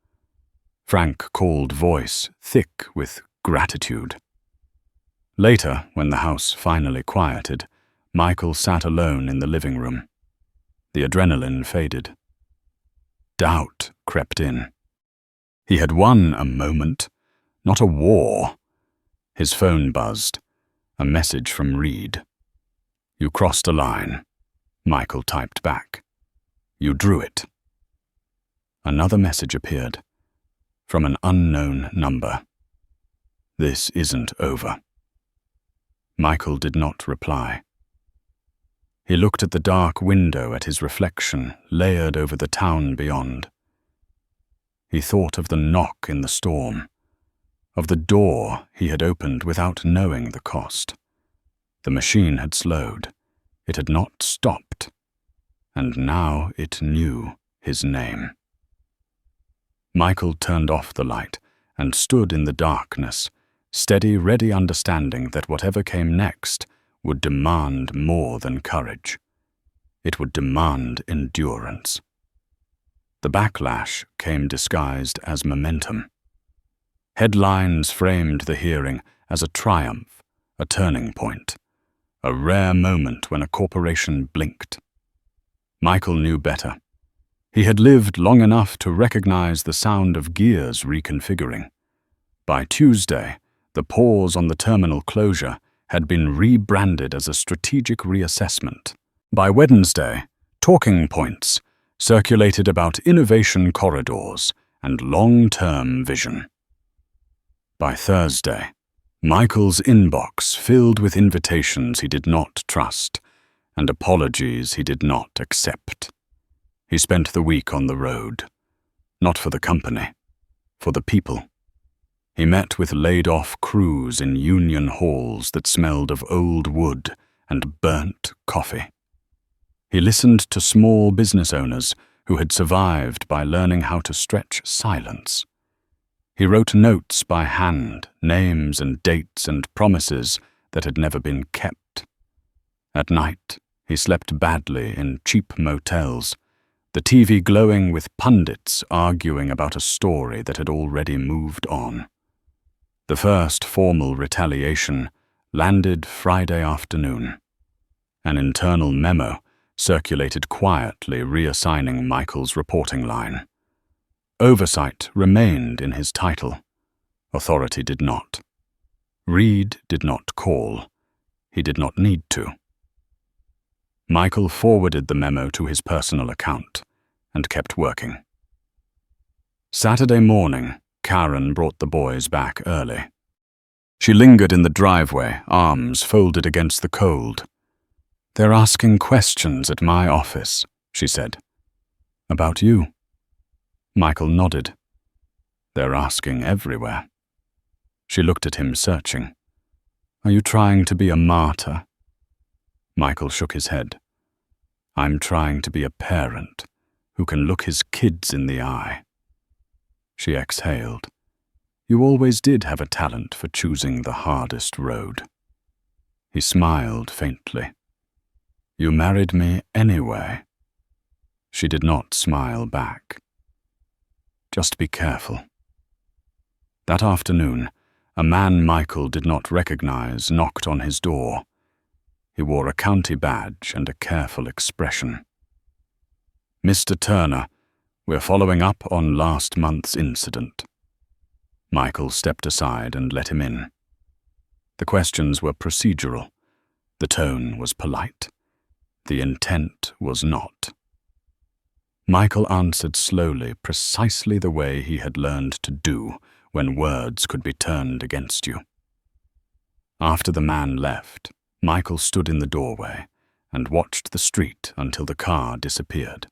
Frank called voice, thick with gratitude. Later, when the house finally quieted, Michael sat alone in the living room. The adrenaline faded. Doubt crept in. He had won a moment, not a war. His phone buzzed. A message from Reed. "You crossed a line," Michael typed back. "You drew it." Another message appeared, from an unknown number. "This isn't over." Michael did not reply. He looked at the dark window at his reflection, layered over the town beyond. He thought of the knock in the storm, of the door he had opened without knowing the cost. The machine had slowed. It had not stopped. And now it knew his name. Michael turned off the light and stood in the darkness, steady, ready, understanding that whatever came next would demand more than courage. It would demand endurance. The backlash came disguised as momentum. Headlines framed the hearing as a triumph, a turning point, a rare moment when a corporation blinked. Michael knew better. He had lived long enough to recognize the sound of gears reconfiguring. By Tuesday, the pause on the terminal closure had been rebranded as a strategic reassessment. By Wednesday, talking points circulated about innovation corridors and long-term vision. By Thursday, Michael's inbox filled with invitations he did not trust and apologies he did not accept. He spent the week on the road, not for the company, for the people. He met with laid-off crews in union halls that smelled of old wood and burnt coffee. He listened to small business owners who had survived by learning how to stretch silence. He wrote notes by hand, names and dates and promises that had never been kept. At night, he slept badly in cheap motels, the TV glowing with pundits arguing about a story that had already moved on. The first formal retaliation landed Friday afternoon. An internal memo circulated quietly, reassigning Michael's reporting line. Oversight remained in his title. Authority did not. Reed did not call. He did not need to. Michael forwarded the memo to his personal account and kept working. Saturday morning, Karen brought the boys back early. She lingered in the driveway, arms folded against the cold. "They're asking questions at my office," she said. "About you?" Michael nodded. "They're asking everywhere." She looked at him, searching. "Are you trying to be a martyr?" Michael shook his head. "I'm trying to be a parent who can look his kids in the eye." She exhaled. "You always did have a talent for choosing the hardest road." He smiled faintly. "You married me anyway." She did not smile back. "Just be careful." That afternoon, a man Michael did not recognize knocked on his door. He wore a county badge and a careful expression. "Mr. Turner, we're following up on last month's incident." Michael stepped aside and let him in. The questions were procedural. The tone was polite. The intent was not. Michael answered slowly, precisely the way he had learned to do when words could be turned against you. After the man left, Michael stood in the doorway and watched the street until the car disappeared.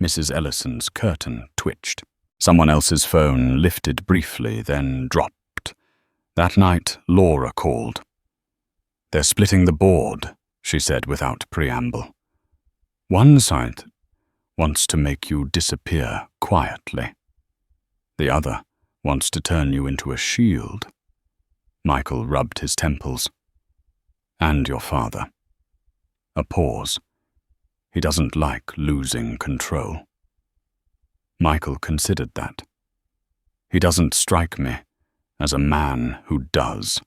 Mrs. Ellison's curtain twitched. Someone else's phone lifted briefly, then dropped. That night, Laura called. "They're splitting the board," she said without preamble. "One side wants to make you disappear quietly. The other wants to turn you into a shield." Michael rubbed his temples. "And your father." A pause. He doesn't like losing control. Michael considered that. He doesn't strike me as a man who does.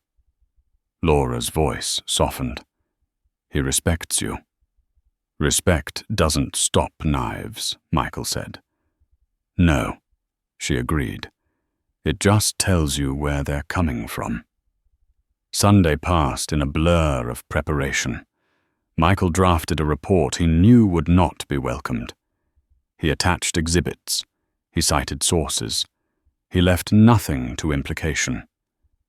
Laura's voice softened. He respects you. Respect doesn't stop knives, Michael said. No, she agreed. It just tells you where they're coming from. Sunday passed in a blur of preparation. Michael drafted a report he knew would not be welcomed. He attached exhibits. He cited sources. He left nothing to implication.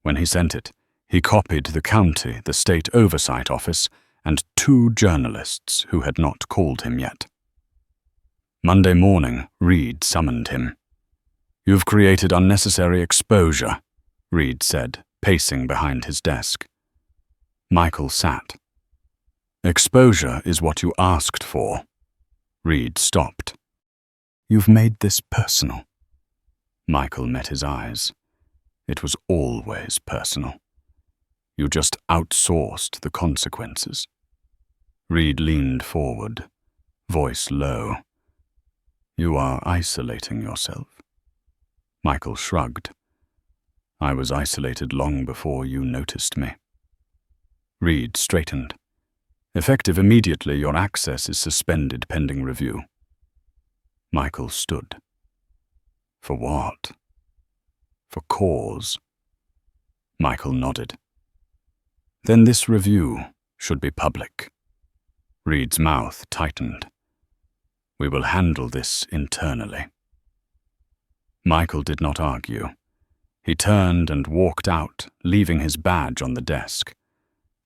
When he sent it, he copied the county, the state oversight office, and 2 journalists who had not called him yet. Monday morning, Reed summoned him. "You've created unnecessary exposure," Reed said, pacing behind his desk. Michael sat. "Exposure is what you asked for." Reed stopped. "You've made this personal." Michael met his eyes. It was always personal. You just outsourced the consequences. Reed leaned forward, voice low. You are isolating yourself. Michael shrugged. I was isolated long before you noticed me. Reed straightened. Effective immediately, your access is suspended pending review. Michael stood. For what? For cause. Michael nodded. Then this review should be public. Reed's mouth tightened. We will handle this internally. Michael did not argue. He turned and walked out, leaving his badge on the desk.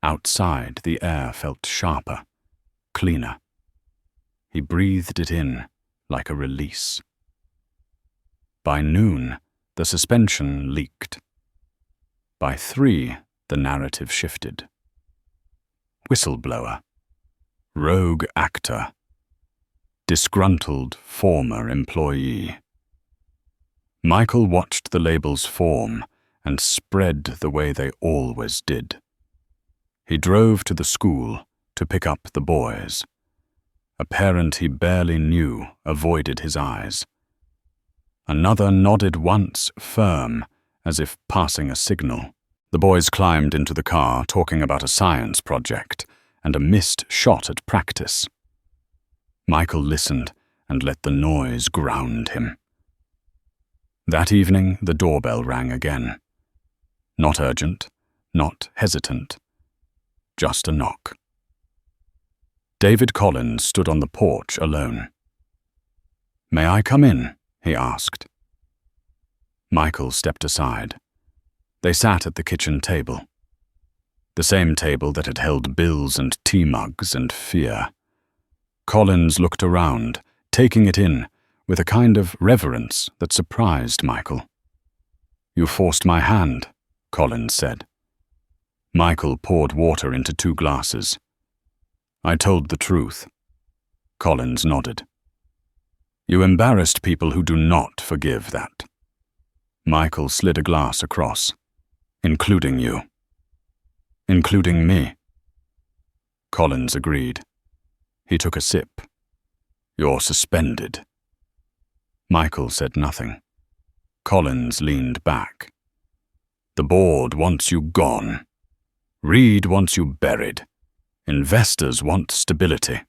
Outside, the air felt sharper, cleaner. He breathed it in like a release. By noon, the suspension leaked. By 3, the narrative shifted. Whistleblower, rogue actor, disgruntled former employee. Michael watched the labels form and spread the way they always did. He drove to the school to pick up the boys. A parent he barely knew avoided his eyes. Another nodded once, firm, as if passing a signal. The boys climbed into the car, talking about a science project and a missed shot at practice. Michael listened and let the noise ground him. That evening, the doorbell rang again. Not urgent, not hesitant. Just a knock. David Collins stood on the porch alone. May I come in? He asked. Michael stepped aside. They sat at the kitchen table. The same table that had held bills and tea mugs and fear. Collins looked around, taking it in, with a kind of reverence that surprised Michael. You forced my hand, Collins said. Michael poured water into 2 glasses. I told the truth. Collins nodded. You embarrassed people who do not forgive that. Michael slid a glass across. Including you. Including me. Collins agreed. He took a sip. You're suspended. Michael said nothing. Collins leaned back. The board wants you gone. Reed wants you buried. Investors want stability.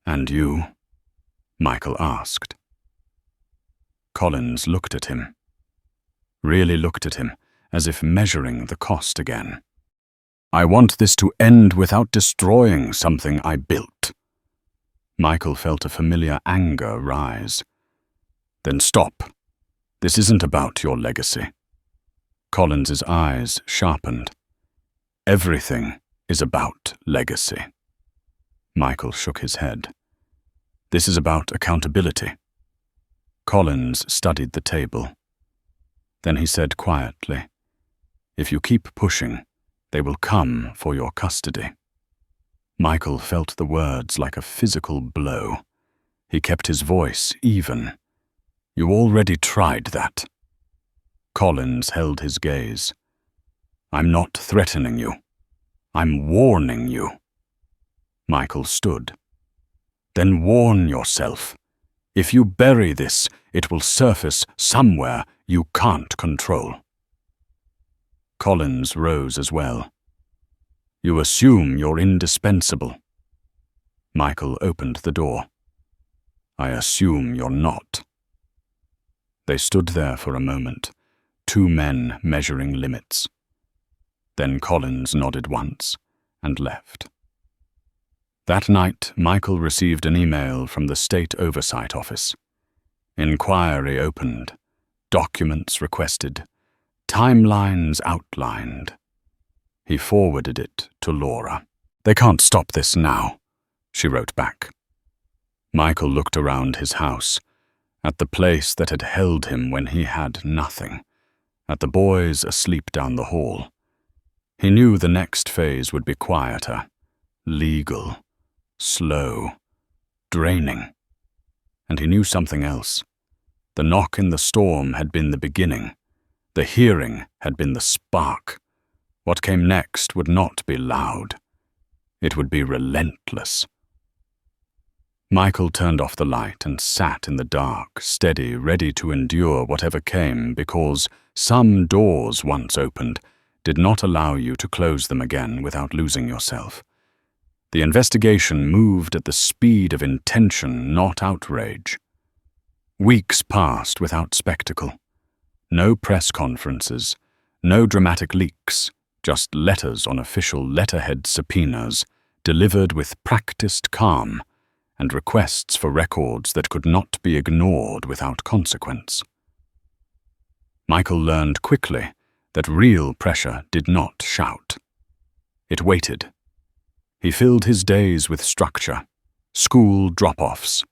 And you? Michael asked. Collins looked at him. Really looked at him, as if measuring the cost again. I want this to end without destroying something I built. Michael felt a familiar anger rise. Then stop. This isn't about your legacy. Collins's eyes sharpened. Everything is about legacy. Michael shook his head. This is about accountability. Collins studied the table. Then he said quietly, if you keep pushing, they will come for your custody. Michael felt the words like a physical blow. He kept his voice even. You already tried that. Collins held his gaze. I'm not threatening you. I'm warning you. Michael stood. Then warn yourself. If you bury this, it will surface somewhere you can't control. Collins rose as well. You assume you're indispensable. Michael opened the door. I assume you're not. They stood there for a moment, 2 men measuring limits. Then Collins nodded once and left. That night, Michael received an email from the State Oversight Office. Inquiry opened, documents requested, timelines outlined. He forwarded it to Laura. They can't stop this now, she wrote back. Michael looked around his house, at the place that had held him when he had nothing, at the boys asleep down the hall. He knew the next phase would be quieter, legal, slow, draining. And he knew something else. The knock in the storm had been the beginning. The hearing had been the spark. What came next would not be loud. It would be relentless. Michael turned off the light and sat in the dark, steady, ready to endure whatever came, because some doors once opened did not allow you to close them again without losing yourself. The investigation moved at the speed of intention, not outrage. Weeks passed without spectacle. No press conferences, no dramatic leaks, just letters on official letterhead subpoenas delivered with practiced calm and requests for records that could not be ignored without consequence. Michael learned quickly that real pressure did not shout. It waited. He filled his days with structure, school drop-offs,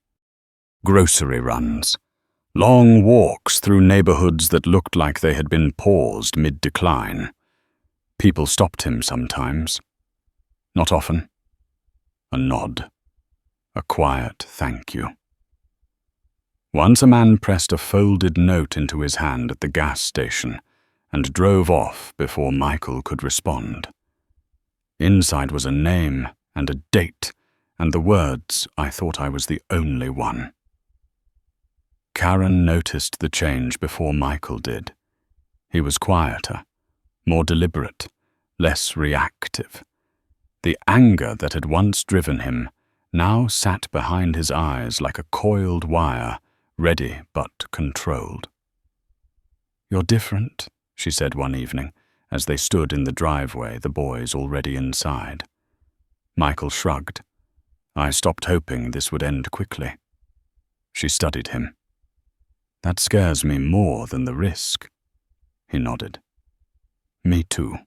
grocery runs, long walks through neighborhoods that looked like they had been paused mid-decline. People stopped him sometimes. Not often. A nod. A quiet thank you. Once a man pressed a folded note into his hand at the gas station and drove off before Michael could respond. Inside was a name and a date and the words, "I thought I was the only one." Karen noticed the change before Michael did. He was quieter, more deliberate, less reactive. The anger that had once driven him now sat behind his eyes like a coiled wire, ready but controlled. "You're different," she said one evening, as they stood in the driveway, the boys already inside. Michael shrugged. "I stopped hoping this would end quickly." She studied him. "That scares me more than the risk." He nodded. "Me too."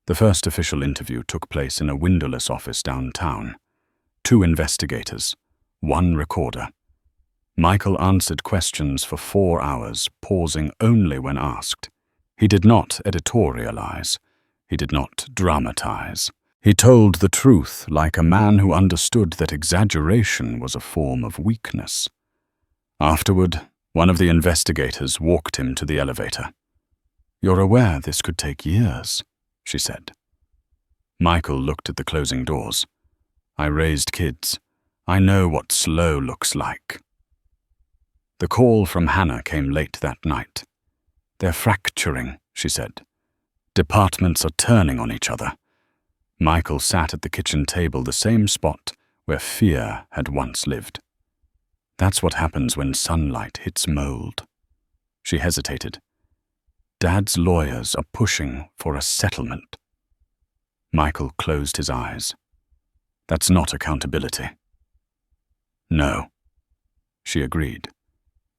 The first official interview took place in a windowless office downtown. 2 investigators, 1 recorder. Michael answered questions for 4 hours, pausing only when asked. He did not editorialize. He did not dramatize. He told the truth like a man who understood that exaggeration was a form of weakness. Afterward, one of the investigators walked him to the elevator. "You're aware this could take years," she said. Michael looked at the closing doors. "I raised kids. I know what slow looks like." The call from Hannah came late that night. "They're fracturing," she said. "Departments are turning on each other." Michael sat at the kitchen table, the same spot where fear had once lived. "That's what happens when sunlight hits mold." She hesitated. "Dad's lawyers are pushing for a settlement." Michael closed his eyes. "That's not accountability." "No," she agreed.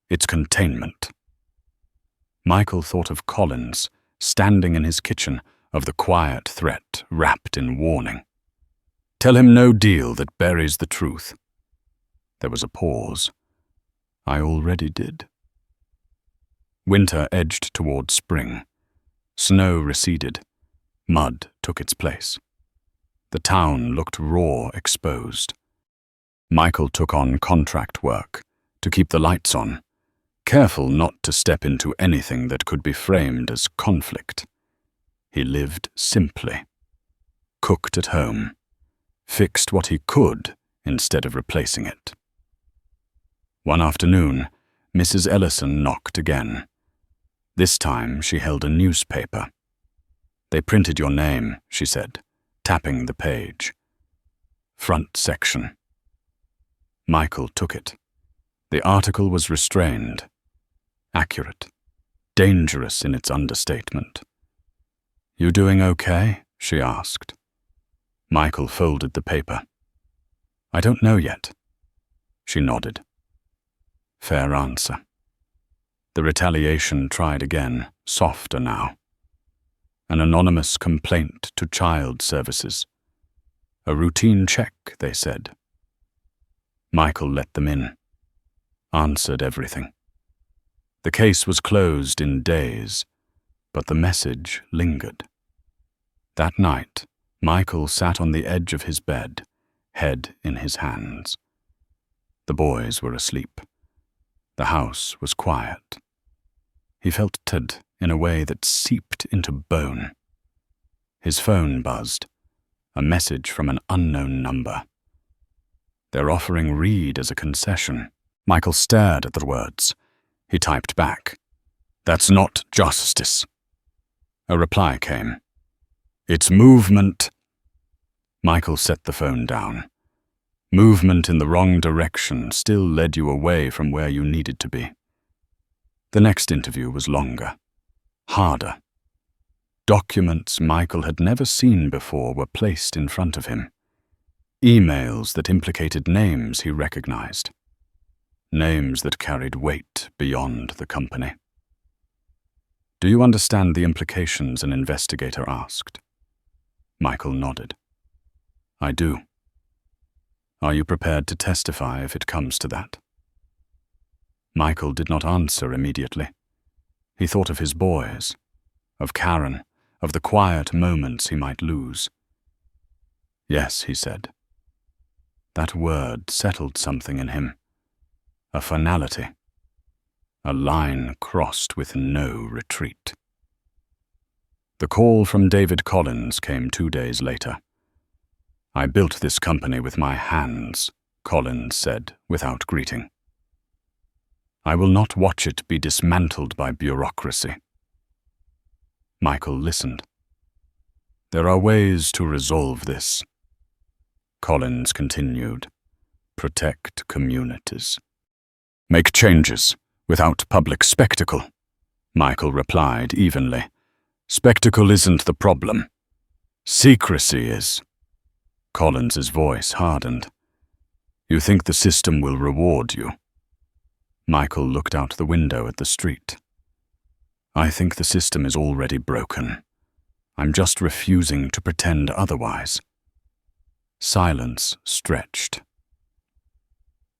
"It's containment." Michael thought of Collins, standing in his kitchen, of the quiet threat wrapped in warning. "Tell him no deal that buries the truth." There was a pause. "I already did." Winter edged toward spring. Snow receded. Mud took its place. The town looked raw, exposed. Michael took on contract work to keep the lights on, careful not to step into anything that could be framed as conflict. He lived simply, cooked at home, fixed what he could instead of replacing it. One afternoon, Mrs. Ellison knocked again. This time she held a newspaper. "They printed your name," she said, tapping the page. "Front section." Michael took it. The article was restrained, accurate, dangerous in its understatement. "You doing okay?" she asked. Michael folded the paper. "I don't know yet." She nodded. Fair answer. The retaliation tried again, softer now. An anonymous complaint to child services. A routine check, they said. Michael let them in. Answered everything. The case was closed in days, but the message lingered. That night, Michael sat on the edge of his bed, head in his hands. The boys were asleep. The house was quiet. He felt tired in a way that seeped into bone. His phone buzzed. A message from an unknown number. "They're offering Reed as a concession." Michael stared at the words. He typed back, "That's not justice." A reply came. "It's movement." Michael set the phone down. Movement in the wrong direction still led you away from where you needed to be. The next interview was longer, harder. Documents Michael had never seen before were placed in front of him. Emails that implicated names he recognized. Names that carried weight beyond the company. "Do you understand the implications?" an investigator asked. Michael nodded. "I do." "Are you prepared to testify if it comes to that?" Michael did not answer immediately. He thought of his boys, of Karen, of the quiet moments he might lose. "Yes," he said. That word settled something in him. A finality. A line crossed with no retreat. The call from David Collins came 2 days later. "I built this company with my hands," Collins said without greeting. "I will not watch it be dismantled by bureaucracy." Michael listened. "There are ways to resolve this." Collins continued. "Protect communities. Make changes without public spectacle." Michael replied evenly. "Spectacle isn't the problem. Secrecy is." Collins's voice hardened. "You think the system will reward you?" Michael looked out the window at the street. "I think the system is already broken. I'm just refusing to pretend otherwise." Silence stretched.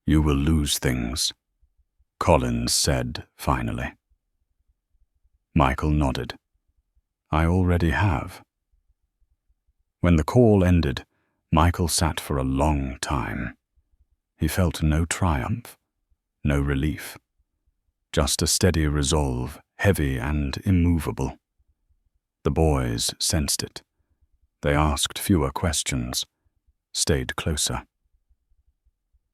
"You will lose things," Collins said finally. Michael nodded. "I already have." When the call ended, Michael sat for a long time. He felt no triumph, no relief, just a steady resolve, heavy and immovable. The boys sensed it. They asked fewer questions, stayed closer.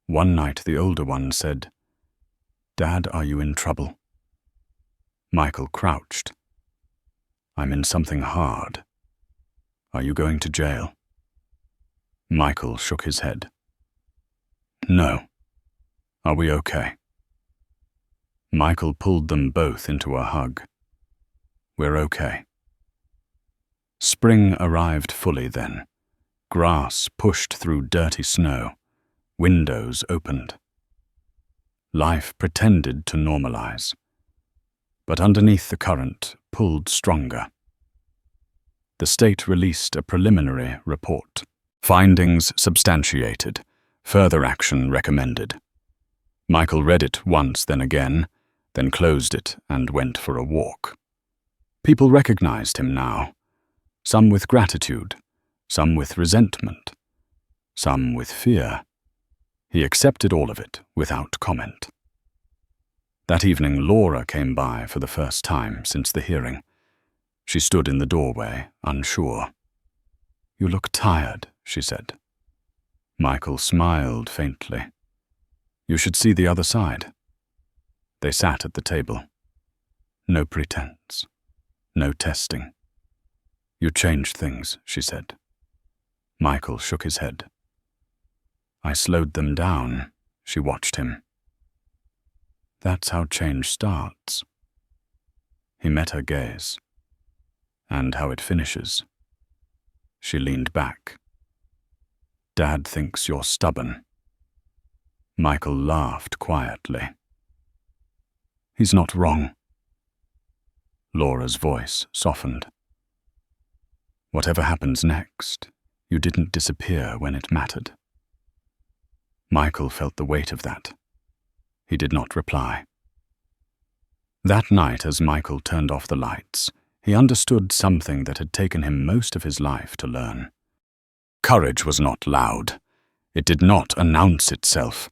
One night the older one said, "Dad, are you in trouble?" Michael crouched. "I'm in something hard. Are you going to jail?" Michael shook his head. "No. Are we okay?" Michael pulled them both into a hug. "We're okay." Spring arrived fully then. Grass pushed through dirty snow. Windows opened. Life pretended to normalize. But underneath the current pulled stronger. The state released a preliminary report. Findings substantiated. Further action recommended. Michael read it once, then again, then closed it and went for a walk. People recognized him now. Some with gratitude, some with resentment, some with fear. He accepted all of it without comment. That evening, Laura came by for the first time since the hearing. She stood in the doorway, unsure. "You look tired," she said. Michael smiled faintly. "You should see the other side." They sat at the table. No pretense, no testing. "You changed things," she said. Michael shook his head. "I slowed them down," she watched him. "That's how change starts." He met her gaze. "And how it finishes." She leaned back. "Dad thinks you're stubborn." Michael laughed quietly. "He's not wrong." Laura's voice softened. "Whatever happens next, you didn't disappear when it mattered." Michael felt the weight of that. He did not reply. That night, as Michael turned off the lights, he understood something that had taken him most of his life to learn. Courage was not loud. It did not announce itself.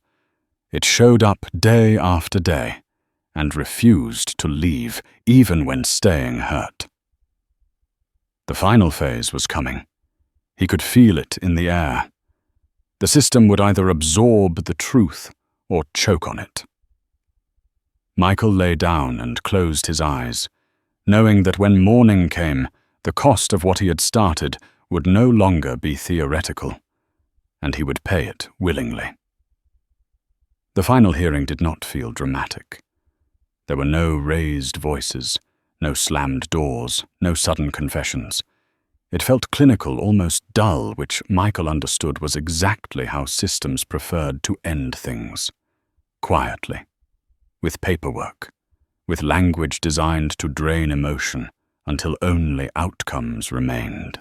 It showed up day after day and refused to leave, even when staying hurt. The final phase was coming. He could feel it in the air. The system would either absorb the truth or choke on it. Michael lay down and closed his eyes, knowing that when morning came, the cost of what he had started would no longer be theoretical, and he would pay it willingly. The final hearing did not feel dramatic. There were no raised voices, no slammed doors, no sudden confessions. It felt clinical, almost dull, which Michael understood was exactly how systems preferred to end things. Quietly, with paperwork, with language designed to drain emotion until only outcomes remained.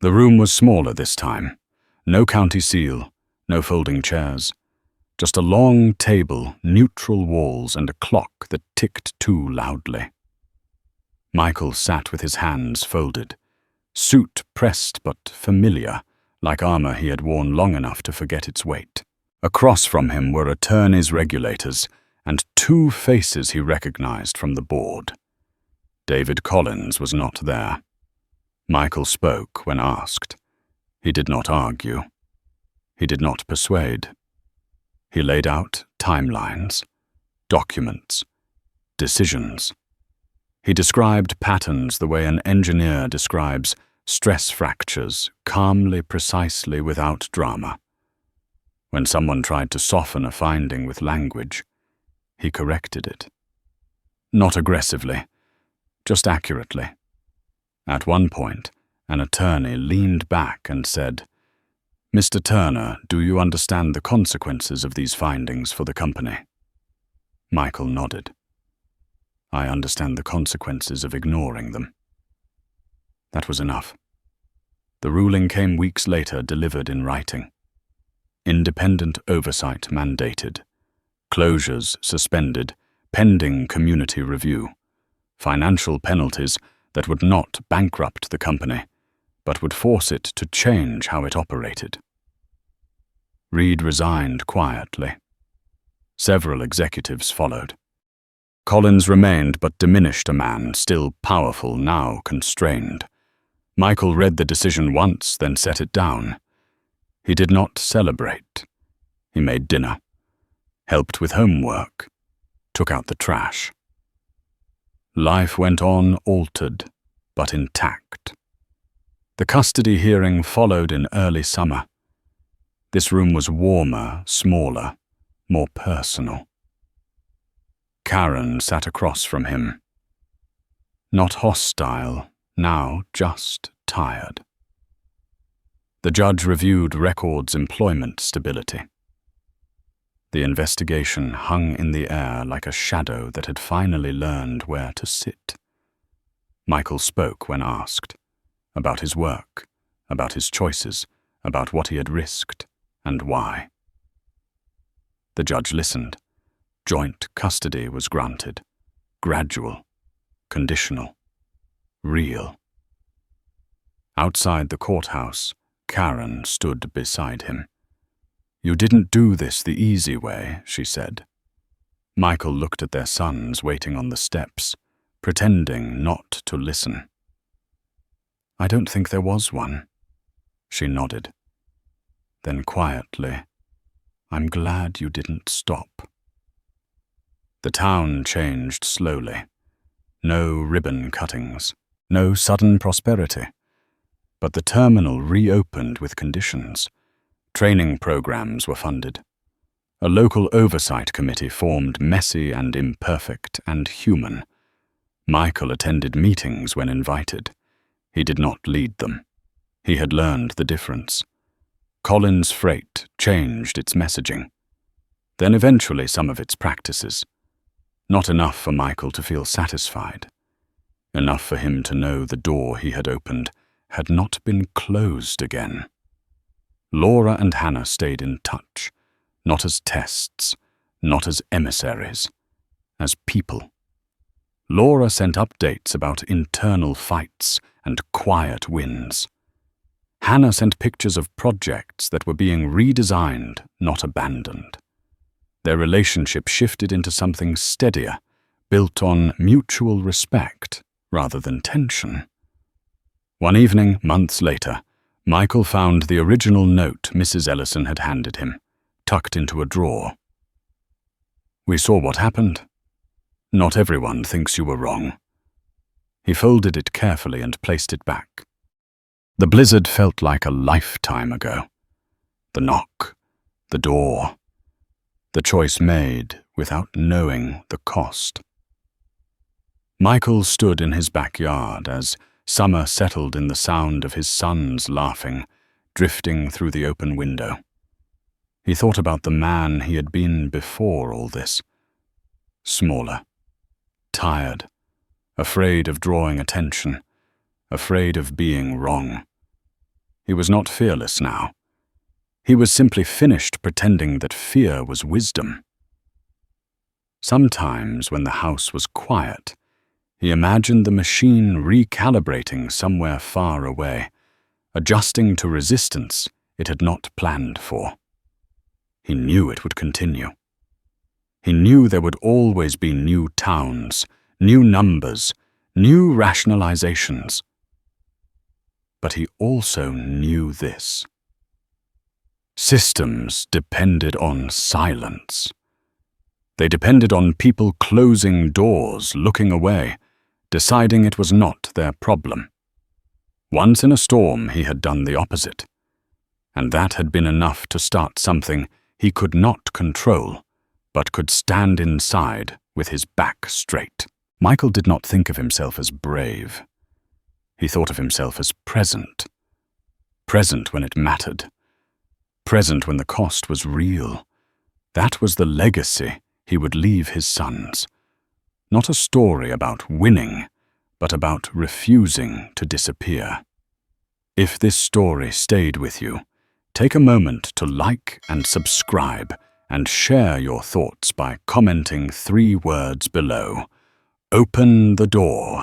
The room was smaller this time. No county seal, no folding chairs. Just a long table, neutral walls, and a clock that ticked too loudly. Michael sat with his hands folded, suit pressed but familiar, like armor he had worn long enough to forget its weight. Across from him were attorneys' regulators and two faces he recognized from the board. David Collins was not there. Michael spoke when asked. He did not argue. He did not persuade. He laid out timelines, documents, decisions. He described patterns the way an engineer describes stress fractures, calmly, precisely, without drama. When someone tried to soften a finding with language, he corrected it. Not aggressively, just accurately. At one point, an attorney leaned back and said, "Mr. Turner, do you understand the consequences of these findings for the company?" Michael nodded. "I understand the consequences of ignoring them." That was enough. The ruling came weeks later, delivered in writing. Independent oversight mandated. Closures suspended, pending community review. Financial penalties that would not bankrupt the company, but would force it to change how it operated. Reed resigned quietly. Several executives followed. Collins remained but diminished a man, still powerful, now constrained. Michael read the decision once, then set it down. He did not celebrate. He made dinner, helped with homework, took out the trash. Life went on altered, but intact. The custody hearing followed in early summer. This room was warmer, smaller, more personal. Karen sat across from him. Not hostile, now just tired. The judge reviewed records' employment stability. The investigation hung in the air like a shadow that had finally learned where to sit. Michael spoke when asked, about his work, about his choices, about what he had risked, and why. The judge listened. Joint custody was granted. Gradual, conditional, real. Outside the courthouse, Karen stood beside him. "You didn't do this the easy way," she said. Michael looked at their sons waiting on the steps, pretending not to listen. "I don't think there was one." She nodded. Then quietly, "I'm glad you didn't stop." The town changed slowly. No ribbon cuttings, no sudden prosperity. But the terminal reopened with conditions. Training programs were funded. A local oversight committee formed, messy and imperfect and human. Michael attended meetings when invited. He did not lead them. He had learned the difference. Collins Freight changed its messaging. Then eventually some of its practices. Not enough for Michael to feel satisfied. Enough for him to know the door he had opened had not been closed again. Laura and Hannah stayed in touch, not as tests, not as emissaries, as people. Laura sent updates about internal fights and quiet wins. Hannah sent pictures of projects that were being redesigned, not abandoned. Their relationship shifted into something steadier, built on mutual respect rather than tension. One evening, months later, Michael found the original note Mrs. Ellison had handed him, tucked into a drawer. "We saw what happened. Not everyone thinks you were wrong." He folded it carefully and placed it back. The blizzard felt like a lifetime ago. The knock, the door, the choice made without knowing the cost. Michael stood in his backyard as summer settled in the sound of his sons laughing, drifting through the open window. He thought about the man he had been before all this. Smaller, tired, afraid of drawing attention, afraid of being wrong. He was not fearless now. He was simply finished pretending that fear was wisdom. Sometimes, when the house was quiet, he imagined the machine recalibrating somewhere far away, adjusting to resistance it had not planned for. He knew it would continue. He knew there would always be new towns, new numbers, new rationalizations. But he also knew this. Systems depended on silence. They depended on people closing doors, looking away, deciding it was not their problem. Once in a storm, he had done the opposite. And that had been enough to start something he could not control, but could stand inside with his back straight. Michael did not think of himself as brave. He thought of himself as present. Present when it mattered. Present when the cost was real. That was the legacy he would leave his sons. Not a story about winning, but about refusing to disappear. If this story stayed with you, take a moment to like and subscribe and share your thoughts by commenting 3 words below. Open the door.